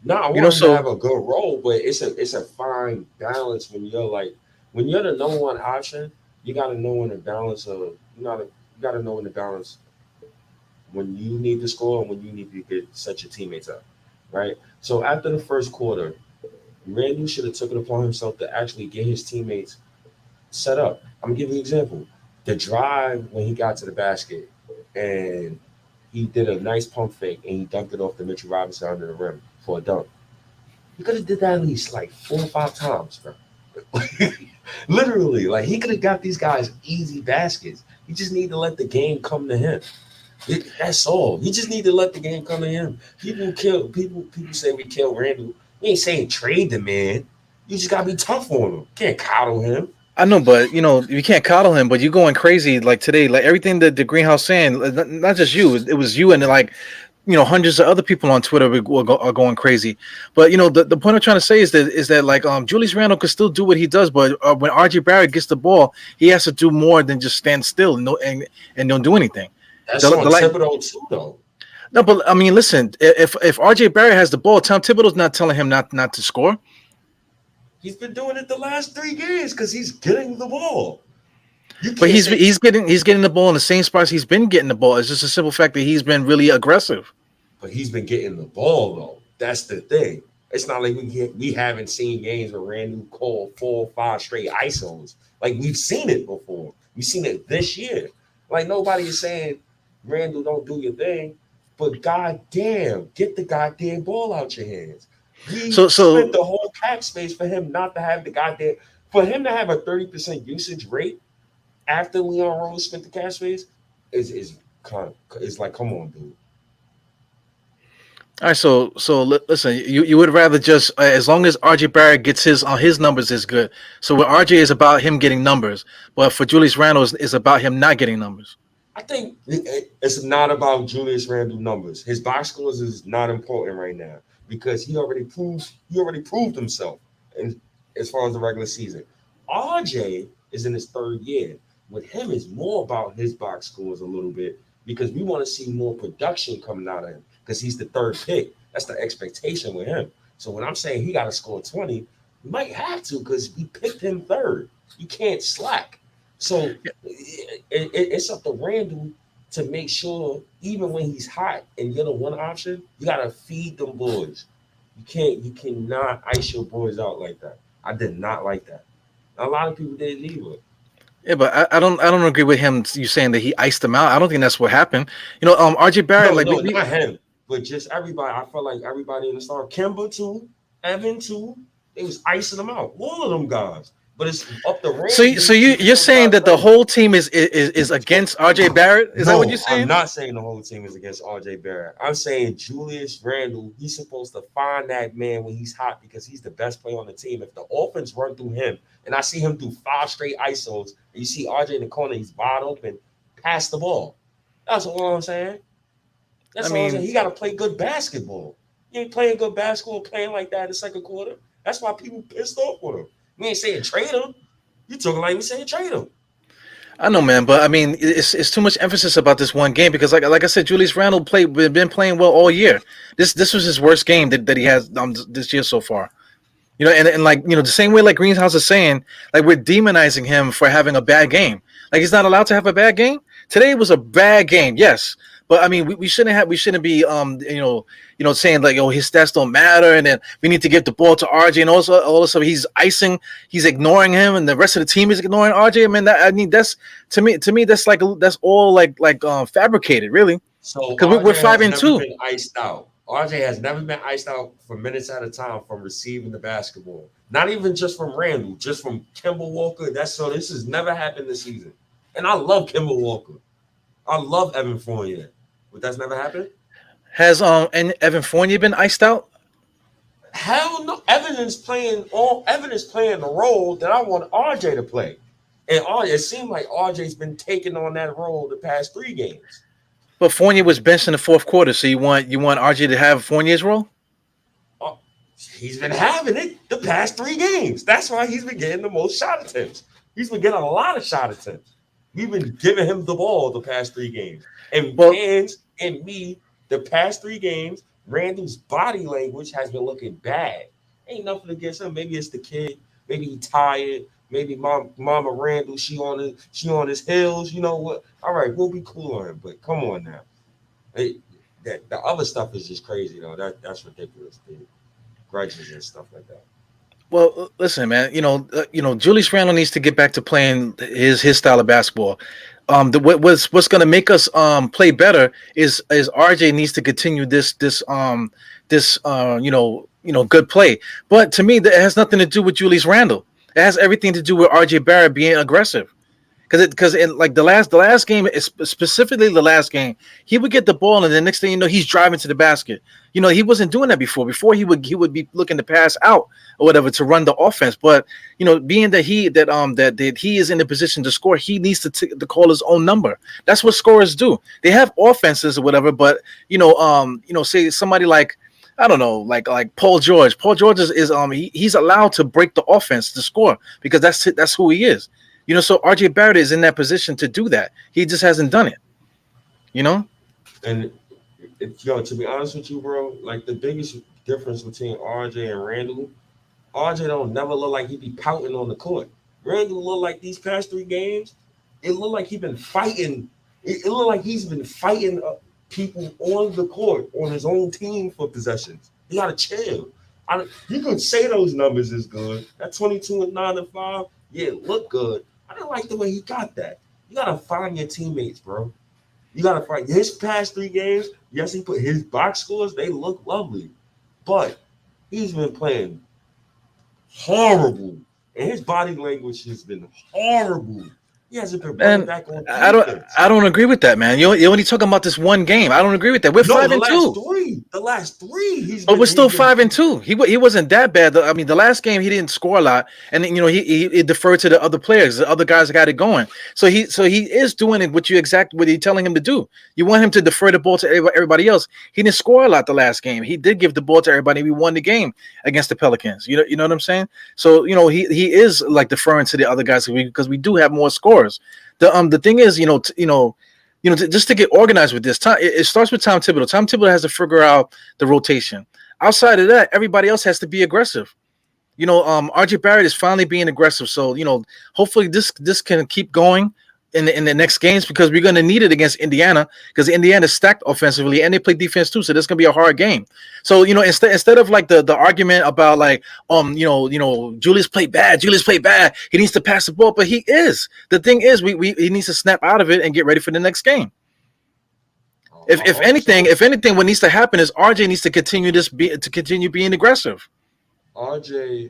No, I You know, want him to so have a good role, but it's a fine balance when you're like when you're the number one option. You got to know when the balance of you got to know when the balance when you need to score and when you need to get set your teammates up, right? So after the first quarter, Randle should have took it upon himself to actually get his teammates set up. I'm gonna give you an example. The drive when he got to the basket and he did a nice pump fake and he dunked it off to Mitchell Robinson under the rim for a dunk. He could have did that at least like 4 or 5 times, bro. Literally, like he could have got these guys easy baskets. He just need to let the game come to him. That's all. He just need to let the game come to him. People say we kill Randle. We ain't saying trade the man. You just gotta be tough on him. Can't coddle him. I know, but you know, you can't coddle him. But you going crazy like today, like everything that the greenhouse saying. Not just you, it was you and like hundreds of other people on Twitter are going crazy. But the point I'm trying to say is that like Julius Randle could still do what he does, but when RJ Barrett gets the ball, he has to do more than just stand still and don't do anything. That's The on like Thibodeau too, though. no, but I mean, listen, if RJ Barrett has the ball, Tom Thibodeau's not telling him not to score. He's been doing it the last 3 games because he's getting the ball. You But can't he's say, he's getting he's getting the ball in the same spots he's been getting the ball. It's just a simple fact that he's been really aggressive. but he's been getting the ball though. That's the thing. It's not like we haven't seen games where Randle called 4 or 5 straight ISOs. Like we've seen it before. We've seen it this year. Like nobody is saying Randle don't do your thing, but goddamn, get the goddamn ball out your hands. We spent So the whole cap space for him not to have the goddamn for him to have a 30% usage rate after Leon Rose spent the cap space is kind of it's like come on, dude. all right, listen, you would rather just as long as RJ Barrett gets his numbers is good. So with RJ is about him getting numbers, but for Julius Randle is about him not getting numbers. I think it's not about Julius Randle numbers. His box scores is not important right now because he already proved himself in, as far as the regular season. RJ is in his 3rd year. With him, it's more about his box scores a little bit because we want to see more production coming out of him because he's the 3rd pick. That's the expectation with him. So when I'm saying he got to score 20, he might have to because we picked him 3rd. You can't slack. So it's up to Randle to make sure, even when he's hot and you're the one option, you gotta feed them boys. You cannot ice your boys out like that. I did not like that. A lot of people didn't either. Yeah, but I don't agree with him. You saying that he iced him out. I don't think that's what happened. RJ Barrett, No, like no, not him, but just everybody. I felt like everybody in the star, Kimber too, Evan too, they was icing them out. All of them guys. But it's up to so Randle to get you're those saying guys that the ready. whole team is against RJ Barrett? Is that what you're No, I'm saying? not saying the whole team is against RJ Barrett. I'm saying Julius Randle, he's supposed to find that man when he's hot because he's the best player on the team. If the offense run through him and I see him do 5 straight ISOs, and you see RJ in the corner, he's wide open, pass the ball. That's all I'm saying. I That's all I'm saying. mean, He got to play good basketball. He ain't playing good basketball, playing like that in the second quarter. That's why people pissed off with him. We ain't saying trade him. You talking like we saying trade him. I know, man, but I mean, it's too much emphasis about this one game because, like I said, Julius Randle been playing well all year. This was his worst game that he has this year so far. And like the same way like Greenhouse is saying, like we're demonizing him for having a bad game. Like he's not allowed to have a bad game. Today was a bad game, yes, but I mean we shouldn't be saying like his stats don't matter and then we need to get the ball to RJ and also all of a sudden he's ignoring him and the rest of the team is ignoring RJ. I mean that's to me that's all fabricated really So because we're RJ five has and never two. been iced out. RJ has never been iced out for minutes at a time from receiving the basketball. Not even just from Randle, just from Kemba Walker. This has never happened this season. And I love Kemba Walker. I love Evan Fournier. But that's never happened? Has and Evan Fournier been iced out? Hell no. Evan is playing the role that I want RJ to play. And it seemed like RJ's been taking on that role the past 3 games. But Fournier was benched in the fourth quarter, so you want RJ to have Fournier's role? Uh, he's been having it the past 3 games. That's why he's been getting the most shot attempts. He's been getting a lot of shot attempts. We've been giving him the ball the past 3 games. And Well, fans and me, the past 3 games, Randall's body language has been looking bad. Ain't nothing against him. Maybe it's the kid. Maybe he tired. Maybe Mama Randall, she on his heels. You know what? All right, we'll be cool on him. But come on now. Hey, that the other stuff is just crazy though. That's ridiculous, dude. Grudges and stuff like that. Well, listen, man. Julius Randle needs to get back to playing his style of basketball. What's going to make us play better is RJ needs to continue this good play. But to me, that has nothing to do with Julius Randle. It has everything to do with RJ Barrett being aggressive. Because in like the last game, specifically the last game, he would get the ball and the next thing you know, he's driving to the basket. He wasn't doing that before. Before he would be looking to pass out or whatever to run the offense. But being that he is in a position to score, he needs to call his own number. That's what scorers do. They have offenses or whatever, but say somebody like, I don't know, like Paul George. Paul George is he's allowed to break the offense to score because that's who he is. So RJ Barrett is in that position to do that. He just hasn't done it. And to be honest with you, bro, like the biggest difference between RJ and Randall, RJ don't never look like he be pouting on the court. Randall look like these past 3 games, it looked like he's been fighting. It looked like he's been fighting people on the court on his own team for possessions. You gotta chill. You could say those numbers is good. That 22 and 9 and 5, yeah, it look good. I didn't like the way he got that. You gotta find your teammates, bro. You gotta find his past 3 games. Yes, he put his box scores, they look lovely. But he's been playing horrible. And his body language has been horrible. He hasn't been running back on defense. I don't agree with that, man. You're only talking about this one game. I don't agree with that. We're 5-2. The last three. But we're still 5-2. He wasn't that bad. I mean, the last game he didn't score a lot, and he deferred to the other players. The other guys got it going. So he is doing it what you're telling him to do. You want him to defer the ball to everybody else. He didn't score a lot the last game. He did give the ball to everybody. We won the game against the Pelicans. You know what I'm saying? So he is like deferring to the other guys because we do have more scores. The thing is, just to get organized with this, it starts with Tom Thibodeau. Tom Thibodeau has to figure out the rotation. Outside of that, everybody else has to be aggressive. RJ Barrett is finally being aggressive. So, hopefully this can keep going in the next games because we're going to need it against Indiana because Indiana's stacked offensively and they play defense too. So this is going to be a hard game. So, instead of like the argument about like, Julius played bad. He needs to pass the ball, but he is. The thing is, he needs to snap out of it and get ready for the next game. If anything, what needs to happen is RJ needs to continue being aggressive. RJ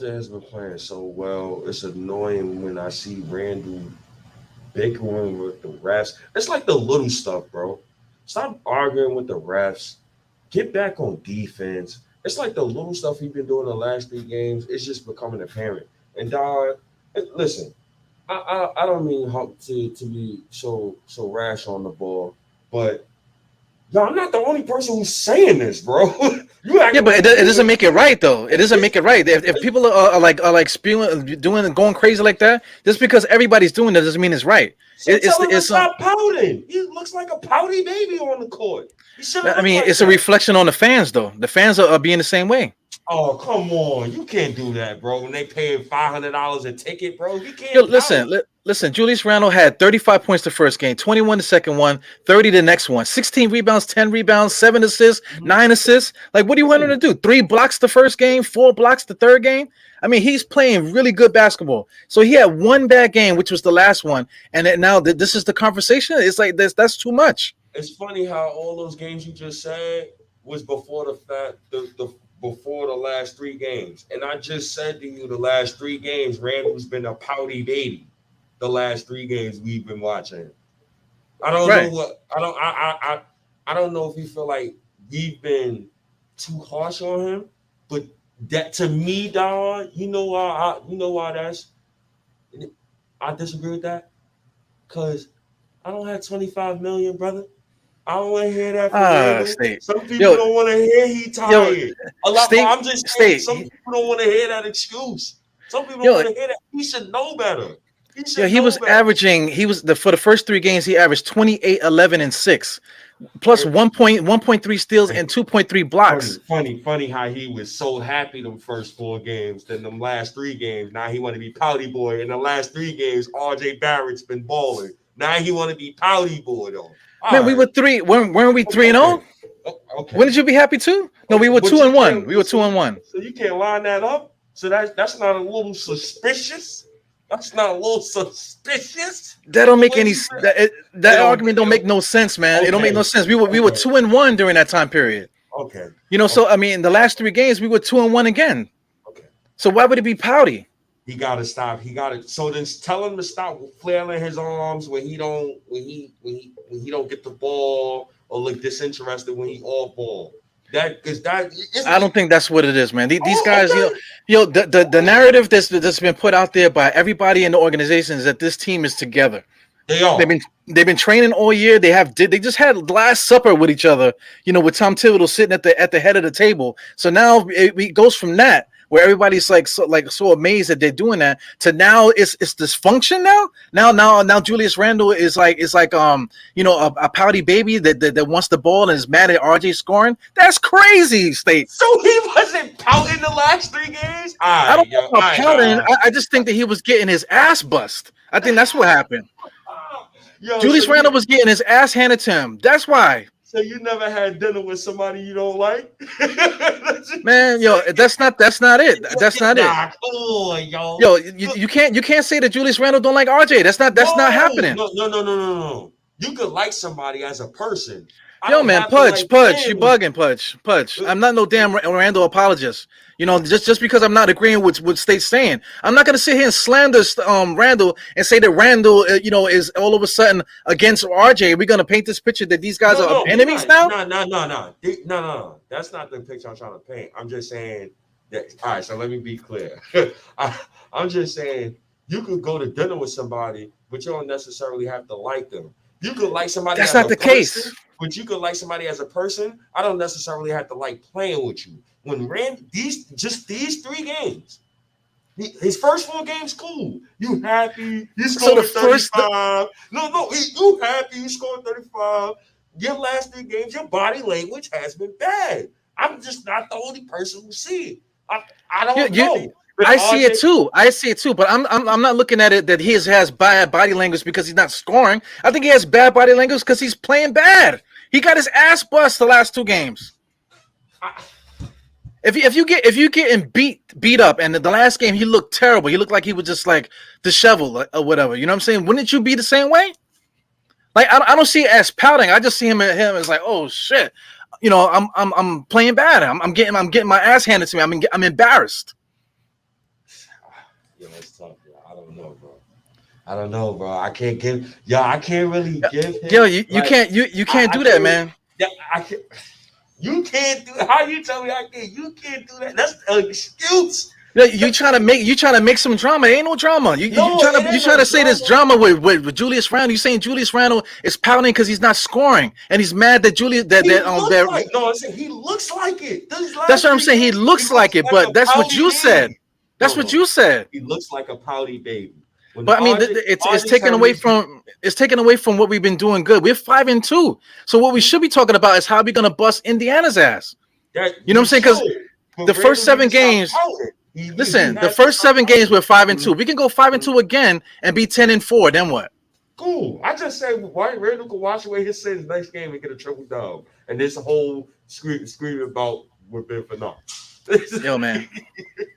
has been playing so well. It's annoying when I see Randall bickering with the refs. It's like the little stuff, bro. Stop arguing with the refs. Get back on defense. It's like the little stuff he's been doing the last 3 games. It's just becoming apparent. And dog, listen, I don't mean to be so rash on the ball, but I'm not the only person who's saying this, bro. But it doesn't make it right, though. It doesn't make it right. If people are like spewing, doing and going crazy like that, just because everybody's doing that doesn't mean it's right. It's stop pouting. He looks like a pouty baby on the court. It's a reflection on the fans, though. The fans are being the same way. Oh, come on. You can't do that, bro. When they paying $500 a ticket, bro. You can't. Listen. Julius Randle had 35 points the first game, 21 the second one, 30 the next one, 16 rebounds, 10 rebounds, 7 assists, 9 assists. Like, what do you want him to do? 3 blocks the first game, 4 blocks the third game? He's playing really good basketball. So he had one bad game, which was the last one. And then now this is the conversation. It's like that's too much. It's funny how all those games you just said was before before the last 3 games. And I just said to you the last 3 games, Randall's been a pouty baby. The last 3 games we've been watching. I don't know what I don't know if you feel like we've been too harsh on him, but that to me, dog, you know why I disagree with that? Because I don't have 25 million, brother. I don't want to hear that from some people don't want to hear he tired. I'm just saying some people don't want to hear that excuse. Some people don't want to hear that. He should know better. He Yeah, should he know was better. averaging. He was for the first 3 games. He averaged 28, 11, and 6, plus And, 1.3 steals and 2.3 blocks. funny how he was so happy them first 4 games. Then them last 3 games, now he want to be pouty boy. In the last 3 games, RJ Barrett's been balling. Now he want to be pouty boy though. All Man, we right, were three. Weren't we 3-0? okay, okay, When did you be happy too? No, we okay. were But two you and one. can't. We were two and one. So you can't line that up. So that's not a little suspicious. That's not a little suspicious. That don't The make way any. you That argument don't make no sense, man. It don't make no okay, sense. We were okay, 2-1 during that time period. okay, So okay, I mean, in the last 3 games, we were 2-1 again. okay. So why would it be pouty? He gotta stop. He gotta. So then tell him to stop flailing his arms when he don't get the ball or look disinterested when he off ball. That because that. I don't think that's what it is, man. These Oh, guys, okay. the narrative that's been put out there by everybody in the organization is that this team is together. They are. They've been training all year. They just had last supper with each other, with Tom Thibodeau sitting at the head of the table. So now it goes from that where everybody's so amazed that they're doing that to now it's dysfunction now Julius Randle is like a pouty baby that wants the ball and is mad at RJ scoring. That's crazy, State. So he wasn't pouting the last 3 games. I don't know about pouting. I just think that he was getting his ass bust. I think that's what happened. Julius Randle was getting his ass handed to him. That's why. So you never had dinner with somebody you don't like? Man, that's not it. That's not it. Come on, yo. Yo, you can't say that Julius Randle don't like RJ. That's not happening. No. You could like somebody as a person. Yo, man, Pudge, you bugging, Pudge. I'm not no damn Randle apologist. Just because I'm not agreeing with what State's saying, I'm not gonna sit here and slander Randle and say that Randle, is all of a sudden against RJ. We're gonna paint this picture that these guys are enemies now. No. That's not the picture I'm trying to paint. I'm just saying that. All right, so let me be clear. I'm just saying you could go to dinner with somebody, but you don't necessarily have to like them. You could like somebody. That's not the case. But you could like somebody as a person. I don't necessarily have to like playing with you. When these 3 games, his first 4 games, cool. You happy? You scored 35. You happy? You scored 35. Your last 3 games, your body language has been bad. I'm just not the only person who see it. I don't know. I see it too, but I'm not looking at it that he has bad body language because he's not scoring. I think he has bad body language because he's playing bad. He got his ass bust the last 2 games. If you getting beat up, and the last game he looked terrible. He looked like he was just like disheveled or whatever. You know what I'm saying? Wouldn't you be the same way? Like I don't see it as pouting. I just see him as like, oh shit. I'm playing bad. I'm getting my ass handed to me. I'm embarrassed. Yeah, that's tough. Yo. I don't know, bro. I can't really give him. Yo, you can't do that, man. Yeah, I can't. You can't do. How you tell me I can't? You can't do that. That's an excuse. Yeah, you trying to make some drama. There ain't no drama. You trying to say this drama with Julius Randle. You saying Julius Randle is pouting because he's not scoring and he's mad that Julius he looks like it. That's what I'm saying. He looks like it, but that's what you said. That's what you said. He looks like a pouty baby. But I mean, it's taken away from what we've been doing good. We're 5-2. So what we should be talking about is how we're gonna bust Indiana's ass. You know what I'm saying? Because the first 7 games. Listen, the first 7 games we're 5-2. We can go 5-2 again and be 10-4. Then what? Cool. I just said why Randle could wash away his sins next game and get a triple dub, and this whole scream about we're been for naught. Yo, man.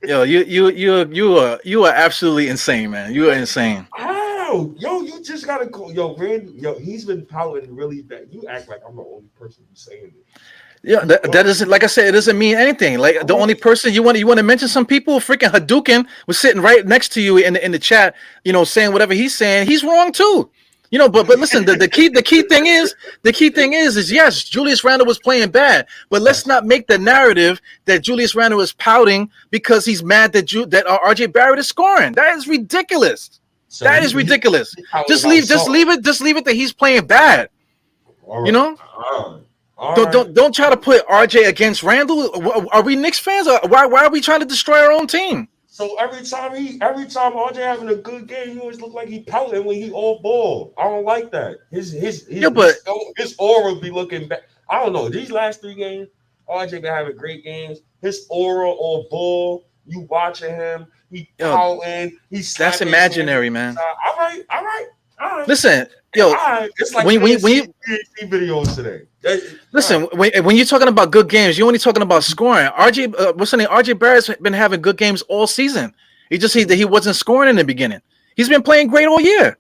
Yo, you are absolutely insane, man. You are insane. How? Yo, you just gotta go. Yo, Randle, he's been pouting really bad. You act like I'm the only person who's saying it. Yeah, that doesn't, like I said, it doesn't mean anything. Like the only person you want to mention some people, freaking Hadouken was sitting right next to you in the chat, saying whatever he's saying. He's wrong too. But listen, the key thing is yes, Julius Randle was playing bad, but let's not make the narrative that Julius Randle is pouting because he's mad that RJ Barrett is scoring. That is ridiculous. So that is ridiculous. Just leave it that he's playing bad. Don't try to put RJ against Randle. Are we Knicks fans? Why are we trying to destroy our own team? So every time RJ having a good game, he always look like he pouting when he off ball. I don't like that. Yeah, but His aura be looking back. I don't know. These last 3 games, RJ been having great games. His aura off ball, you watching him, he yo, pouting, he that's slapping his hands imaginary, to the man. side. All right. Listen, yo, It's like you when didn't when see you PhD videos today. All listen, right. when you're talking about good games, you're only talking about scoring. What's the name? RJ Barrett's been having good games all season. He wasn't scoring in the beginning. He's been playing great all year.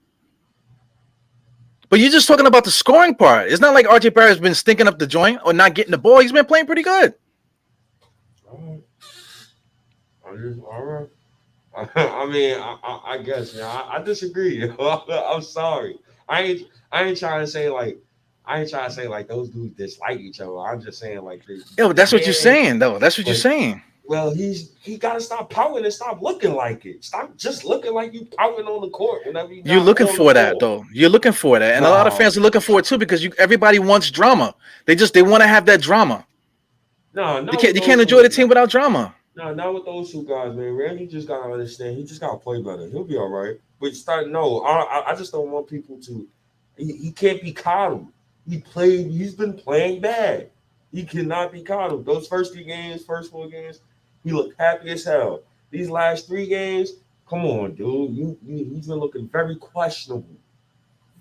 But you're just talking about the scoring part. It's not like RJ Barrett's been stinking up the joint or not getting the ball. He's been playing pretty good. All right. I mean, I guess, man. I disagree. I'm sorry. I ain't trying to say like those dudes dislike each other. I'm just saying like Yo, that's what you're yeah, saying, though. That's what you're but saying. well, he got to stop pouting and stop looking like it. Stop just looking like you pouting on the court whenever you You're not looking on the for that, ball. though. You're looking for that, and a lot of No, fans are looking for it too because everybody wants drama. They want to have that drama. no, They not can't with they can't those enjoy the two. team without drama. No, not with those 2 guys, man. Randy just gotta understand. He just gotta play better. He'll be all right. But start no, I just don't want people to. He can't be coddled. He's been playing bad. He cannot be coddled. Those first 3 games, first 4 games, he looked happy as hell. These last 3 games, come on, dude. He's been looking very questionable.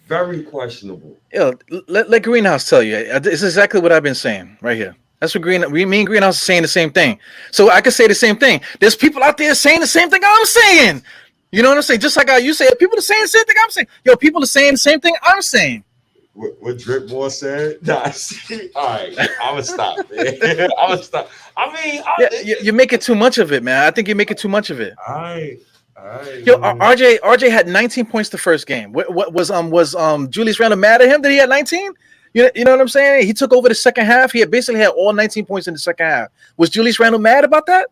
Very questionable. Yo, let Greenhouse tell you. It's exactly what I've been saying right here. That's what me and Greenhouse are saying the same thing. So I can say the same thing. There's people out there saying the same thing I'm saying. You know what I'm saying? Just like how you say it, people are saying the same thing I'm saying. Yo, people are saying the same thing I'm saying. What Drip Moore said? Nah, see, all right, I'm gonna stop, man. I'm gonna stop. I mean, Yeah, you're making too much of it, man. I think you're making too much of it. all right, Yo, man. RJ had 19 points the first game. What was Julius Randle mad at him that he had 19? You know what I'm saying? He took over the second half. He had basically had all 19 points in the second half. Was Julius Randle mad about that?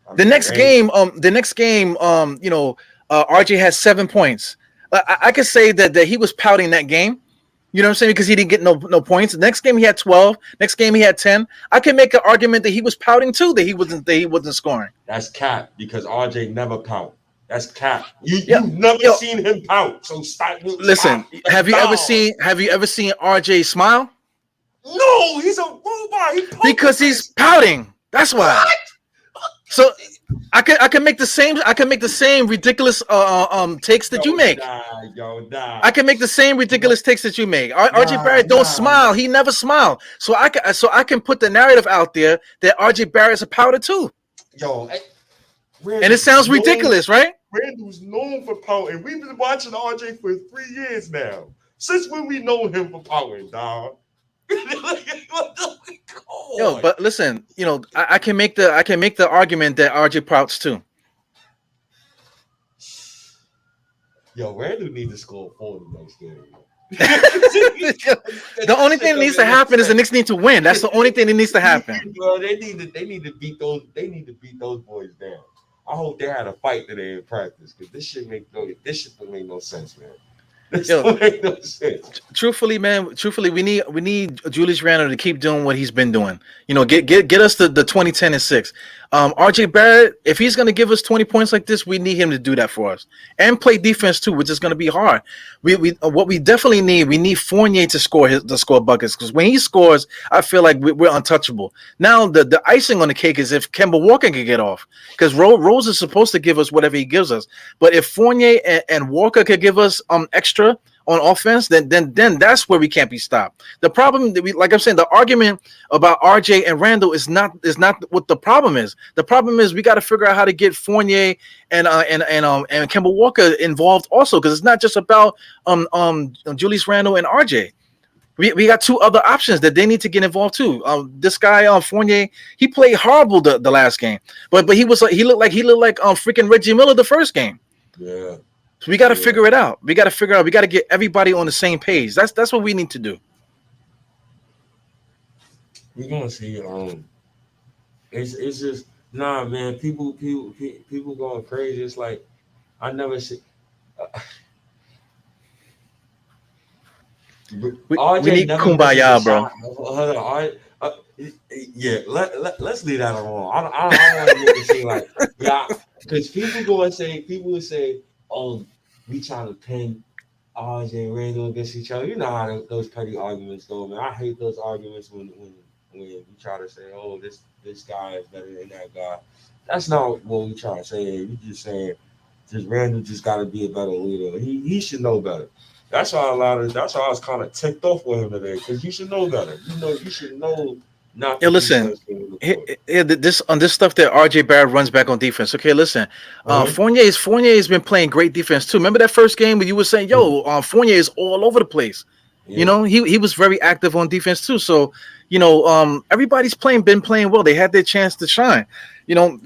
I The mean, next game, RJ has 7 points. I could say that he was pouting that game. You know what I'm saying? Because he didn't get no points. The next game he had 12. Next game he had 10. I can make an argument that he was pouting too, that he wasn't scoring. that's cap because RJ never pout. That's cap. Yeah. You've never Yo, seen him pout. So listen, stop. Dog. have you ever seen RJ smile? No, he's a robot. He poker Because he's face. pouting. That's why. What? So I can make the same ridiculous takes that you make. Nah. I can make the same ridiculous takes that you make. RJ Nah, Barrett don't smile. He never smiled. So I can put the narrative out there that RJ Barrett's a powder too. Yo, And it sounds ridiculous, right? Randle's known for pouting. We've been watching RJ for 3 years now. Since when we know him for pouting, dog. Yo, but listen, I can make the argument that RJ pouts too. Yo, Randle needs to score 40 next game. The only thing that needs to happen is the Knicks need to win. That's the only thing that needs to happen. Well, they need to beat those boys down. I hope they had a fight today in practice because this shit don't make no sense, man. This don't make no sense. Truthfully, we need Julius Randle to keep doing what he's been doing. Get us the 20, 10, and 6. RJ Barrett, if he's gonna give us 20 points like this, we need him to do that for us and play defense too, which is gonna be hard. What we definitely need Fournier to score buckets because when he scores, I feel like we're untouchable. Now the icing on the cake is if Kemba Walker can get off because Rose is supposed to give us whatever he gives us, but if Fournier and Walker could give us extra on offense, then that's where we can't be stopped. The problem that like I'm saying, the argument about RJ and Randle is not what the problem is. The problem is we got to figure out how to get Fournier and Kemba Walker involved also because it's not just about Julius Randle and RJ. We got 2 other options that they need to get involved too. This guy Fournier, he played horrible the last game, but he looked like freaking Reggie Miller the first game. Yeah. So we got to figure it out. We got to get everybody on the same page. That's what we need to do. We're gonna see. It's just nah, man. People going crazy. It's like I never see. We need kumbaya, bro. Hold on. Uh, yeah, let's leave that alone. I don't want to make it seem like yeah, because people will say, oh, we trying to pin RJ and Randle against each other. You know how those petty arguments go, man. I hate those arguments when you try to say, oh, this guy is better than that guy. That's not what we trying to say. We just saying, just Randle just got to be a better leader. He should know better. That's why I was kind of ticked off with him today because you should know better. You should know not Yeah, to do listen. such things on the court. This on this stuff that RJ Barrett runs back on defense. Okay, listen. Uh-huh. Fournier's been playing great defense too. Remember that first game where you were saying, Mhm. "Yo, Fournier is all over the place." You Yeah. know, he was very active on defense too. So, everybody's been playing well. They had their chance to shine.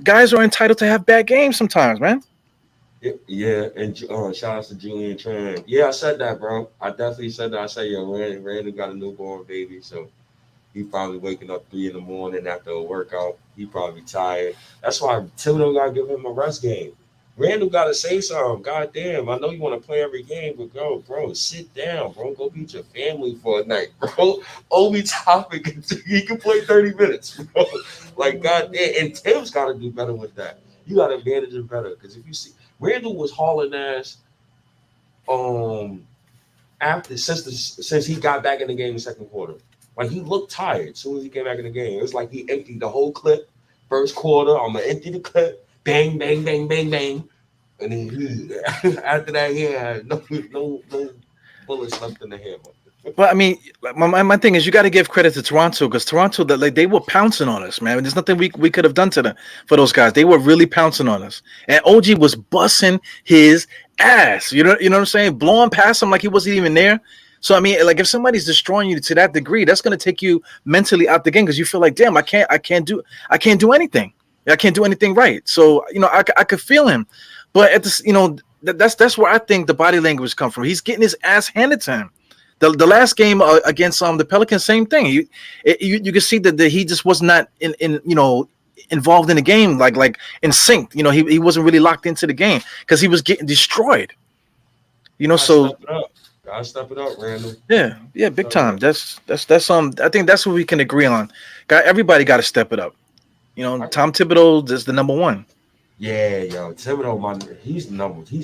Guys are entitled to have bad games sometimes, man. Yeah, and shout out to Julian Tran. Yeah, I said that, bro. I definitely said that. I said, yo, Randall got a newborn baby, so he probably waking up 3 in the morning after a workout. He probably tired. That's why Thibodeau got to give him a rest game. Randall got to say something. God damn, I know you want to play every game, but bro, sit down, bro. Go beat your family for a night, bro. Obi Topic, he can play 30 minutes, bro. Like, God damn. And Tim's got to do better with that. You got to manage it better. Because if you see, Randall was hauling ass um after since he got back in the game in the second quarter. Like he looked tired as soon as he came back in the game. It was like he emptied the whole clip. First quarter, I'm gonna empty the clip. Bang, bang, bang, bang, bang. And then after that, he had no bullets left in the hammer. But I mean, my thing is, you got to give credit to Toronto because Toronto, that like they were pouncing on us, man. There's nothing we could have done to them for those guys. They were really pouncing on us, and OG was bussing his ass. You know what I'm saying? Blowing past him like he wasn't even there. So I mean, like if somebody's destroying you to that degree, that's going to take you mentally out the game because you feel like, damn, I can't do anything. I can't do anything right. So I could feel him, but at this, that's where I think the body language come from. He's getting his ass handed to him. The last game against the Pelicans, same thing. You can see that he just was not in involved in the game like in sync. He wasn't really locked into the game because he was getting destroyed. Gotta So step it up. Gotta step it up, Randall. yeah, big Step it time. up. That's I think that's what we can agree on. Everybody got to step it up. I, Tom Thibodeau is the number one. Yeah, yo, Thibodeau, he's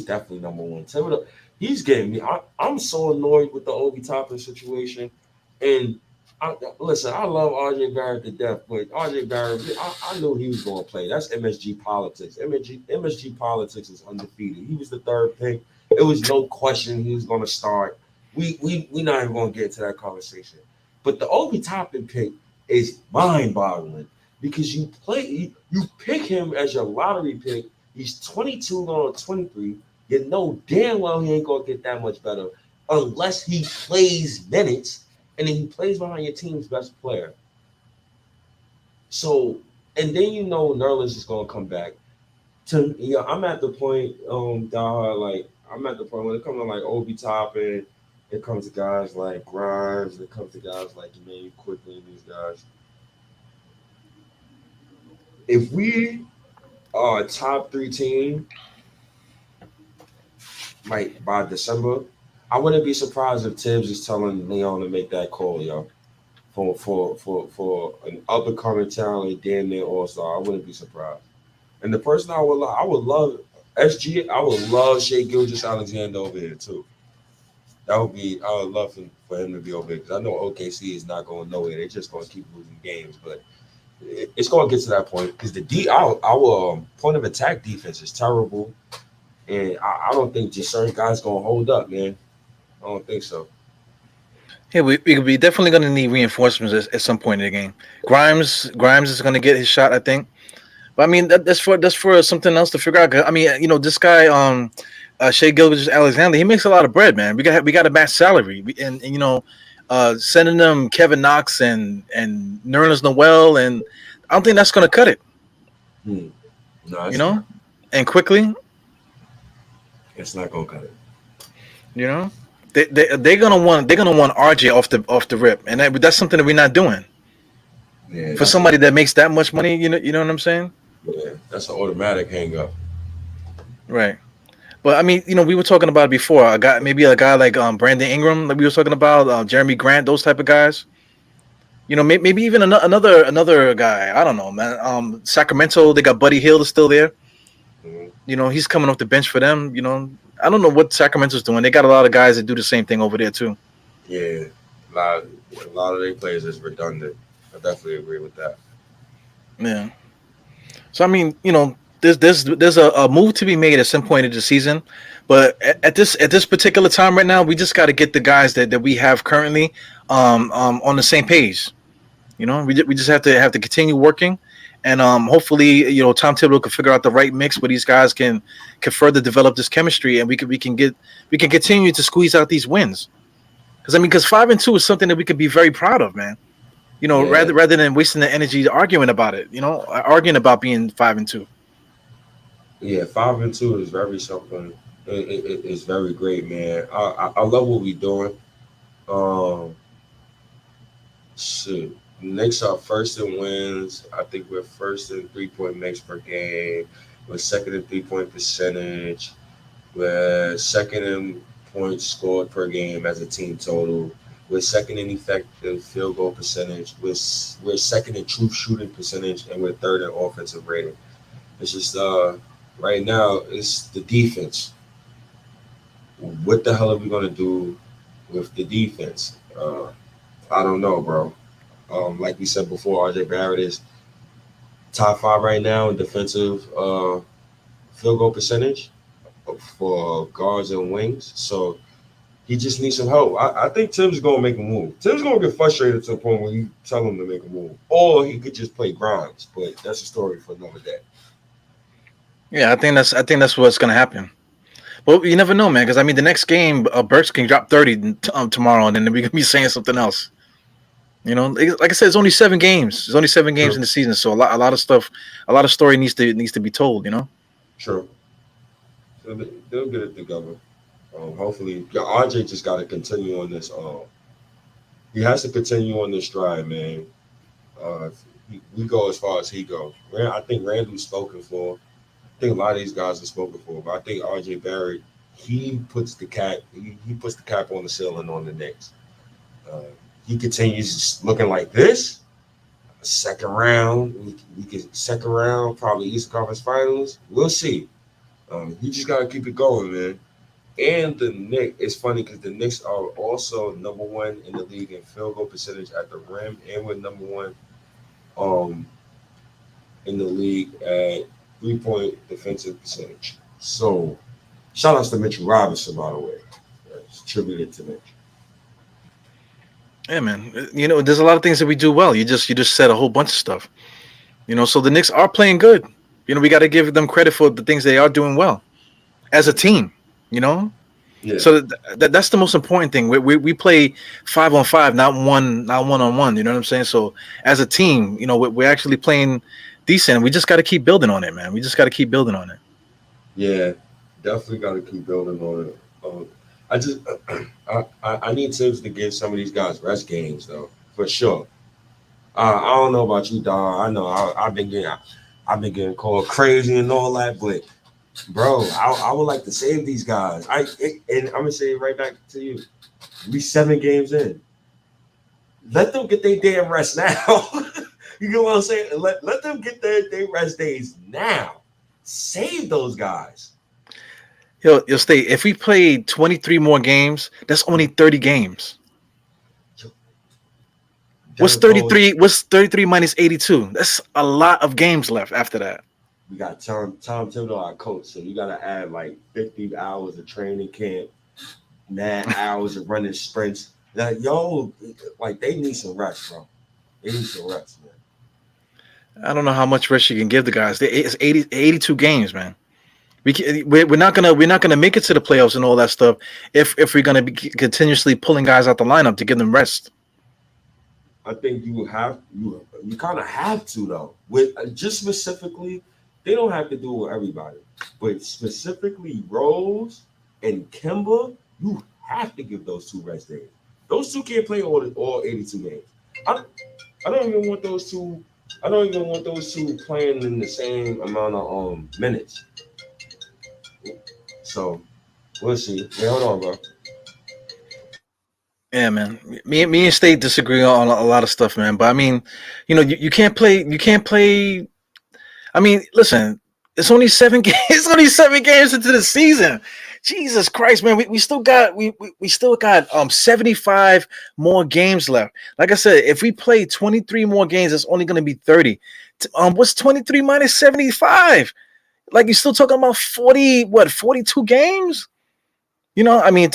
definitely number one. Thibodeau, he's getting me. I'm so annoyed with the Obi Toppin situation. And listen, I love RJ Barrett to death, but RJ Barrett, I knew he was going to play. That's MSG politics. MSG politics is undefeated. He was the third pick. It was no question he was going to start. We not even going to get into that conversation. But the Obi Toppin pick is mind-boggling because you pick him as your lottery pick. He's 22 going on 23. You know damn well he ain't gonna get that much better unless he plays minutes and then he plays behind your team's best player. So and then Nerlens is gonna come back. I'm at the point, Diehard, like I'm at the point when it comes to like Obi Toppin, it comes to guys like Grimes, it comes to guys like Jermaine Quickly and these guys. If we are a top three team, like by December, I wouldn't be surprised if Tibbs is telling Leon to make that call, yo, for an up and coming talent, damn near all star. I wouldn't be surprised. And the person I would love SG. I would love Shea Gilgis Alexander over here too. I would love for him to be over here because I know OKC is not going nowhere. They're just going to keep losing games, but it's going to get to that point because our point of attack defense is terrible, and I don't think just certain guys going to hold up, man. I don't think so. Yeah, we definitely going to need reinforcements at some point in the game. Grimes is going to get his shot, I think. But I mean, that's for something else to figure out. 'Cause, I mean, this guy, Shea Gilgis Alexander, he makes a lot of bread, man. We got a match salary, sending them Kevin Knox and Nerlens Noel, and I don't think that's going to cut it. Hmm. No, You it's know, not. and quickly, It's not going to cut it. you know, they're gonna want RJ off the rip, and that's something that we're not doing Yeah, for somebody that makes that much money. You know what I'm saying? that's an automatic hang up. Right. But I mean, we were talking about it before. Maybe a guy like Brandon Ingram, like we were talking about, Jeremy Grant, those type of guys. Maybe even another guy. I don't know, man. Sacramento, they got Buddy Hield is still there. Mhm. He's coming off the bench for them. I don't know what Sacramento's doing. They got a lot of guys that do the same thing over there too. Yeah, a lot of their players is redundant. I definitely agree with that. Yeah. So I mean, there's a move to be made at some point in the season, but at this particular time right now, we just got to get the guys that we have currently on the same page. We just have to continue working, and hopefully, Tom Thibodeau can figure out the right mix where these guys can further develop this chemistry, and we can continue to squeeze out these wins. Because 5-2 is something that we could be very proud of, man. Yeah, Rather than wasting the energy arguing about it, arguing about being 5-2. yeah. 5-2 is very something. It's very great, man. I love what we doing. Um, Shit. Knicks are first in wins. I think we're first in 3-point makes per game. We're second in 3-point percentage. We're second in points scored per game as a team total. We're second in effective field goal percentage. We're second in true shooting percentage, and we're third in offensive rating. It's just right now it's the defense. What the hell are we gonna do with the defense? I don't know, bro. Like we said before, RJ Barrett is top five right now in defensive field goal percentage for guards and wings. So he just needs some help. I think Tim's gonna make a move. Tim's gonna get frustrated to the point where you tell him to make a move, or he could just play Grimes. But that's a story for another day. Yeah, I think that's what's gonna happen. But you never know, man. Because the next game, Burks can drop 30 tomorrow, and then we gonna be saying something else. Like I said, it's only 7 games. There's only 7 games in True, the season, so a lot of stuff, a lot of story needs to be told. true. So they'll get it together. Hopefully, yeah, RJ just got to continue on this. He has to continue on this stride, man. Uh, we go as far as he goes. I think Randle's spoken for. I think a lot of these guys are spoken for, but I think RJ Barrett, he puts the cap on the ceiling on the Knicks. Uh, he continues looking like this. Second round, we get second round, probably Eastern Conference Finals. We'll see. You just gotta keep it going, man. And the Knicks, it's funny because the Knicks are also number one in the league in field goal percentage at the rim, and we're number one um in the league at 3-point defensive percentage. So shout outs to Mitchell Robinson, by the way. It's attributed to Mitch. Yeah, man. There's a lot of things that we do well. You just said a whole bunch of stuff. So the Knicks are playing good. We got to give them credit for the things they are doing well as a team. You know, Yeah, so that's the most important thing. We play 5-on-5, not one on one. You know what I'm saying? So as a team, we're actually playing decent. We just got to keep building on it, man. We just got to keep building on it. yeah, definitely got to keep building on it. I just, I need Tibbs to give some of these guys rest games though, for sure. I don't know about you, dog. I know I've been getting called crazy and all that, but bro, I would like to save these guys. And I'm gonna say it right back to you. We 7 games in. Let them get their damn rest now. You get what I'm saying? Let them get their rest days now. Save those guys. Yo, stay. If we play 23 more games, that's only 30 games. What's Derek Rose, 33? What's 33 minus 82? That's a lot of games left after that. we got Tom Thibodeau, our coach. So you gotta add like 50 hours of training camp, mad hours of running sprints. Now, like they need some rest, bro. They need some rest, man. I don't know how much rest you can give the guys. It's 82 games, man. We're not gonna make it to the playoffs and all that stuff if we're gonna be continuously pulling guys out the lineup to give them rest. I think you kind of have to though. With just specifically, they don't have to do it with everybody, but specifically Rose and Kimba, you have to give those two rest days. Those two can't play all 82 games. I, I don't even want those two. I don't even want those two playing in the same amount of minutes. So we'll see. Hey, hold on, bro. Yeah, man. Me and State disagree on a lot of stuff, man. But I mean, you can't play. You can't play. I mean, listen. It's only 7 games. It's only 7 games into the season. Jesus Christ, man. We still got we still got 75 more games left. Like I said, if we play 23 more games, it's only going to be 30. What's 23 minus 75? Like you're still talking about 42 games? I mean,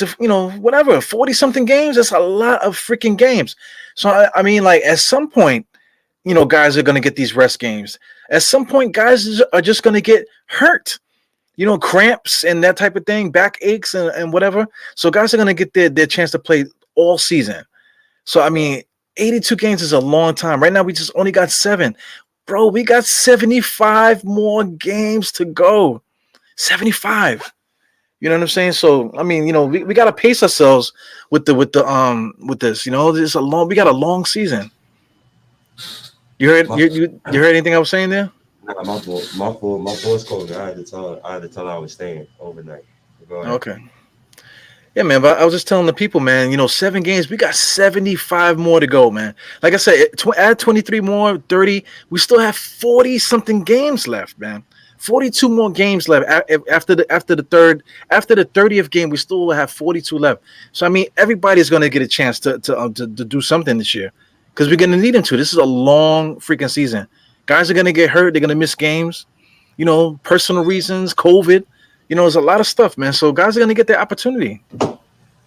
whatever, 40 something games, that's a lot of freaking games. So, I mean, like, at some point, guys are going to get these rest games. At some point, guys are just going to get hurt, cramps and that type of thing, back aches and whatever. So, guys are going to get their chance to play all season. So, I mean, 82 games is a long time. Right now, we just only got 7. Bro, we got 75 more games to go. 75. You know what I'm saying? So I mean, we gotta pace ourselves with this. We got a long season. You heard My, you heard anything I was saying there? nah, my boss called me. I had to tell her I was staying overnight. Go ahead. Okay. Yeah, man. But I was just telling the people, man. 7 games. We got 75 more to go, man. Like I said, add 23 more, 30. We still have 40 something games left, man. 42 more games left after the 30th game. We still will have 42 left. So I mean, everybody's going to get a chance to do something this year because we're going to need them to. This is a long freaking season. Guys are going to get hurt. They're going to miss games. Personal reasons, COVID. There's a lot of stuff, man. So guys are going to get their opportunity.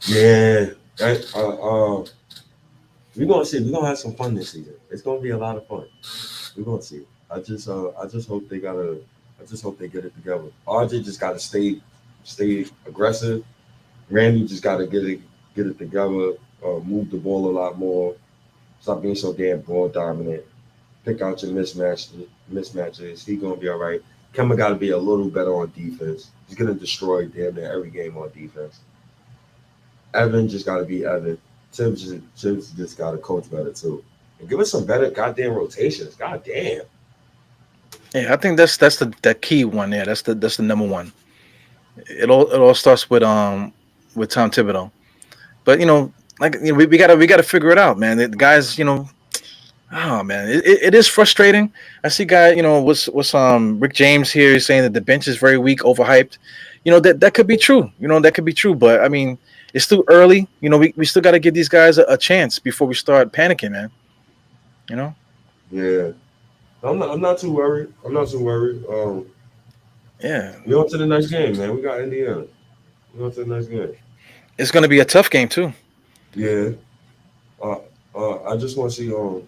Yeah, we're gonna see. We're gonna have some fun this season. It's gonna be a lot of fun. We're gonna see. I just hope they gotta. I just hope they get it together. RJ just gotta stay aggressive. Randy just gotta get it together. Move the ball a lot more. Stop being so damn ball dominant. Pick out your mismatches. He gonna be all right. Kemba gotta be a little better on defense. He's gonna destroy damn near every game on defense. Evan just gotta be Evan. Tibbs just gotta coach better too. And give us some better goddamn rotations. Goddamn. Yeah, I think that's the key one there. That's the number one. It all starts with Tom Thibodeau. But we gotta figure it out, man. The guys, oh man, it is frustrating. I see what's Rick James here is saying that the bench is very weak, overhyped. That could be true. That could be true. But I mean, it's still early. We still got to give these guys a chance before we start panicking, man. Yeah. I'm not too worried. I'm not too worried. Yeah. We on to the next game, man. We got Indiana. We on to the next game. It's gonna be a tough game too. Yeah. I just want to see. I'm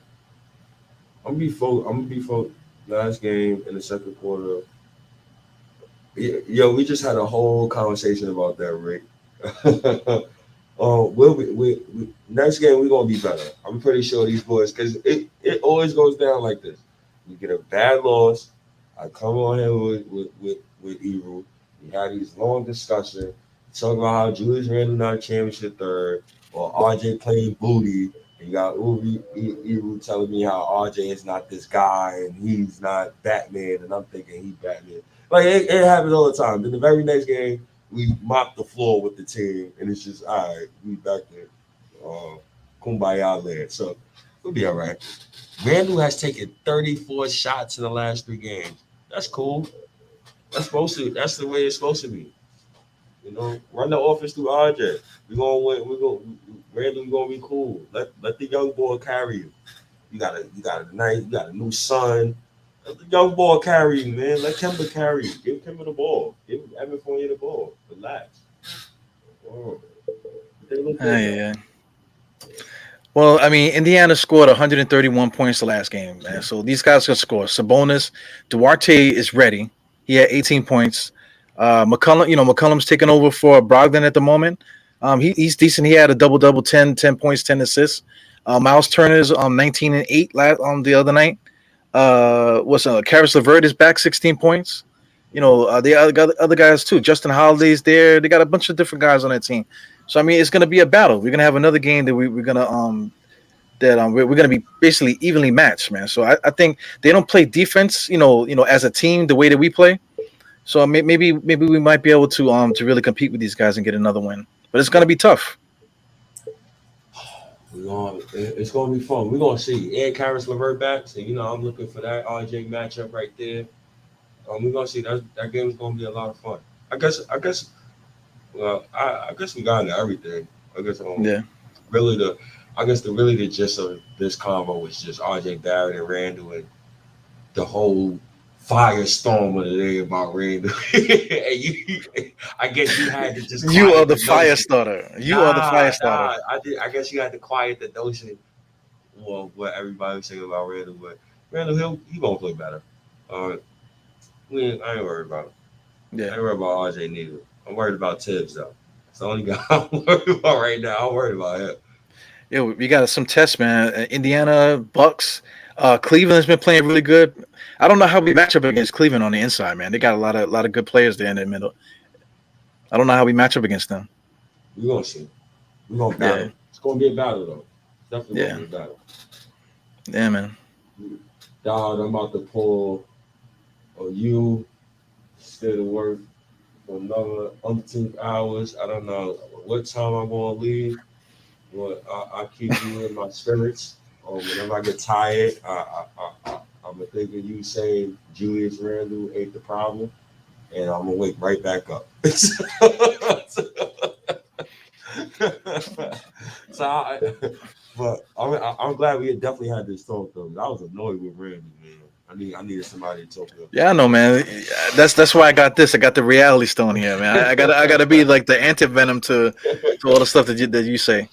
gonna be folk. Last game in the second quarter. Yo, we just had a whole conversation about that, Rick. We next game we're gonna be better. I'm pretty sure these boys, because it always goes down like this. You get a bad loss. I come on here with Eru. We had these long discussions. Talk about how Julius Randle not a championship third, or RJ playing booty. And you got Eru telling me how RJ is not this guy and he's not Batman, and I'm thinking he's Batman. Like it happens all the time. Then the very next game, we mop the floor with the team, and it's just all right. We back there, kumbaya land. So we'll be all right. Randle has taken 34 shots in the last 3 games. That's cool. That's the way it's supposed to be. Run the offense through RJ. We're gonna win. Randle gonna be cool. Let the young boy carry you. You got a new son. Let the young boy carry you, man. Let Kemba carry you. Give Kemba the ball. Give Evan Fournier the ball. Relax. Oh. Yeah. Well, I mean, Indiana scored 131 points the last game, man. So these guys can score. Sabonis, Duarte is ready. He had 18 points. McCollum's taking over for Brogdon at the moment. He's decent. He had a double-double, 10 points, 10 assists. Miles Turner's 19 and 8 on the other night. Karis LeVert is back, 16 points. The other guys too. Justin Holiday's there. They got a bunch of different guys on that team. So I mean, it's gonna be a battle. We're gonna have another game that we're gonna be basically evenly matched, man. So I think they don't play defense, as a team the way that we play. So maybe we might be able to really compete with these guys and get another win. But it's gonna be tough. It's gonna be fun. We're gonna see Ed Karras LeVert back. So I'm looking for that RJ matchup right there. We're gonna see that game is gonna be a lot of fun. I guess. Well, I guess we got into everything. I guess Yeah. really the I guess the gist of this combo was just RJ Barrett and Randle and the whole firestorm of the day about Randle. And I guess you had to just You are quiet the the fire notion. starter. You are the fire Nah. starter. I guess you had to quiet the notion. Well, what everybody was saying about Randle, but Randle he gonna play better. Uh, I ain't worried about him. I Yeah. ain't worried about RJ neither. I'm worried about Tibbs though. It's the only guy I'm worried about right now. I'm worried about him. Yeah, we got some tests, man. Indiana, Bucks, Cleveland's been playing really good. I don't know how we match up against Cleveland on the inside, man. They got a lot of good players there in the middle. I don't know how we match up against them. We're gonna see. We're gonna Yeah, battle. It's gonna be a battle though. It's definitely gonna yeah, be a battle. yeah, man. Dog, I'm about to pull you instead of work for another umpteen hours. I don't know what time I'm gonna leave, but I keep you in my spirits. Whenever I get tired, I'm thinking you saying Julius Randle ain't the problem, and I'm gonna wake right back up. so, but I'm glad we definitely had this talk though. I was annoyed with Randy, man. I needed somebody to talk to. Yeah, I know, man. That's why I got this. I got the reality stone here, man. I gotta be like the anti venom to all the stuff that you say.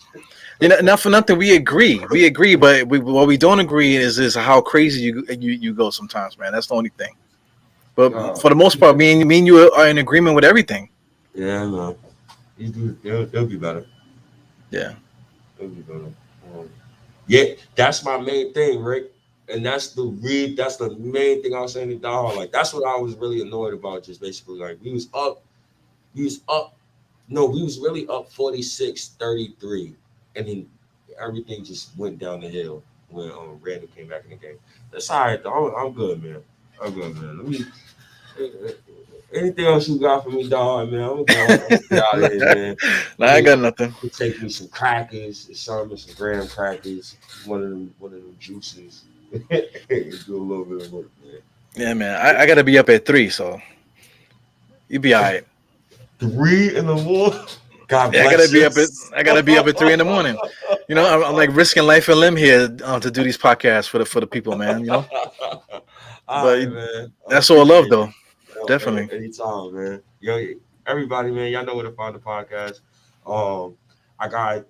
Not for nothing. We agree. We agree, but what we don't agree is how crazy you go sometimes, man. That's the only thing. But Uh, for the most part, me and you are in agreement with everything. yeah, no, they'll be better. Yeah. They'll be better. Um, yeah, that's my main thing, Rick. And that's the main thing I was saying to Diehard. Like that's what I was really annoyed about. Just basically like we was up. No, we was really up 46-33, and then everything just went down the hill when Randall came back in the game. That's all right. Though. I'm good, man. I'm good, man. Let me. Anything else you got for me, dog, man? I'm gonna get out of here, man. Nah, I got nothing. Take me some crackers, some graham crackers, one of them juices. Do a little bit of work, man. Yeah, man. I gotta be up at 3, so you be all right. 3 in the morning. God Yeah, bless you. I gotta be up at 3 in the morning. I'm like risking life and limb here to do these podcasts for the people, man. All But right, man. I that's all love, appreciate though. you. Yo, Definitely. anytime, man. Yo, everybody, man, y'all know where to find the podcast. I got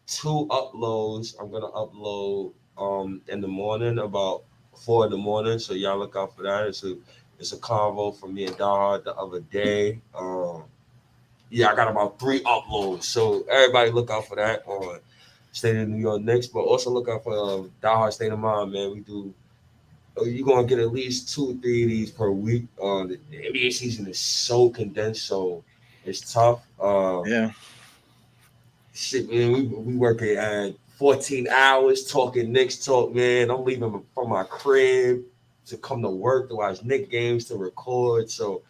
2 uploads. I'm gonna upload in the morning about 4 in the morning. So y'all look out for that. It's a convo from me and Diehard the other day. Yeah, I got about 3 uploads. So everybody look out for that on State of New York next, but also look out for Diehard State of Mind, man. We do. You're gonna get at least 2 or 3 of these per week. The NBA season is so condensed, so it's tough. Yeah. Shit, man, we working at 14 hours talking Knicks talk, man. I'm leaving from my crib to come to work to watch Knicks games to record. So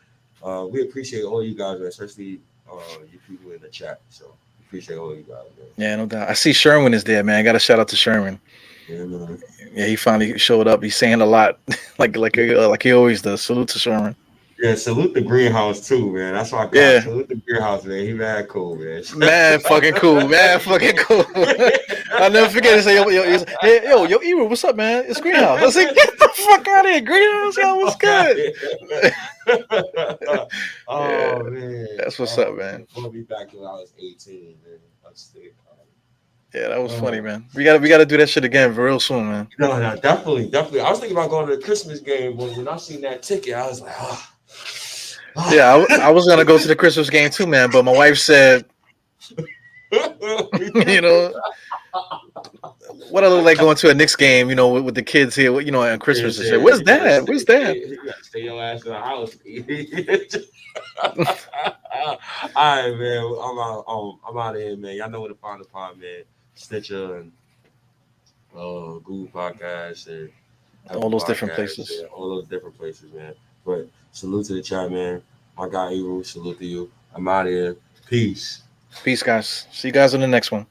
we appreciate all you guys, especially you people in the chat. So we appreciate all you guys, man. Yeah, no doubt. I see Sherwin is there, man. I got to shout out to Sherwin. Yeah, man. Yeah, he finally showed up. He's saying a lot, like he always does. Salute to Sherwin. Yeah, salute the greenhouse too, man. That's my guy. Yeah, Salute the greenhouse, man. He mad cool, man. man, fucking cool, man, fucking cool. I'll never forget to say, yo, Ebro, what's up, man? It's Greenhouse. I was like, get the fuck out of here, Greenhouse, yo, what's good? Yeah, Oh man. that's what's up, man. I'll be back when I was 18, man. I'm still Yeah, that was funny, man. We gotta do that shit again real soon, man. No, definitely. I was thinking about going to the Christmas game when I seen that ticket. I was like, oh. Yeah, I was gonna go to the Christmas game too, man, but my wife said, you know, what I look like going to a Knicks game, with the kids here, on Christmas and shit. Where's that? Where's that? You gotta stay your ass in the house. All right, man. I'm out of here, man. Y'all know where to find the pod, man. Stitcher and Google Podcasts and All those different places. Yeah, all those different places, man. But salute to the chat, man. My guy Eru, salute to you. I'm out of here. Peace. Peace, guys. See you guys on the next one.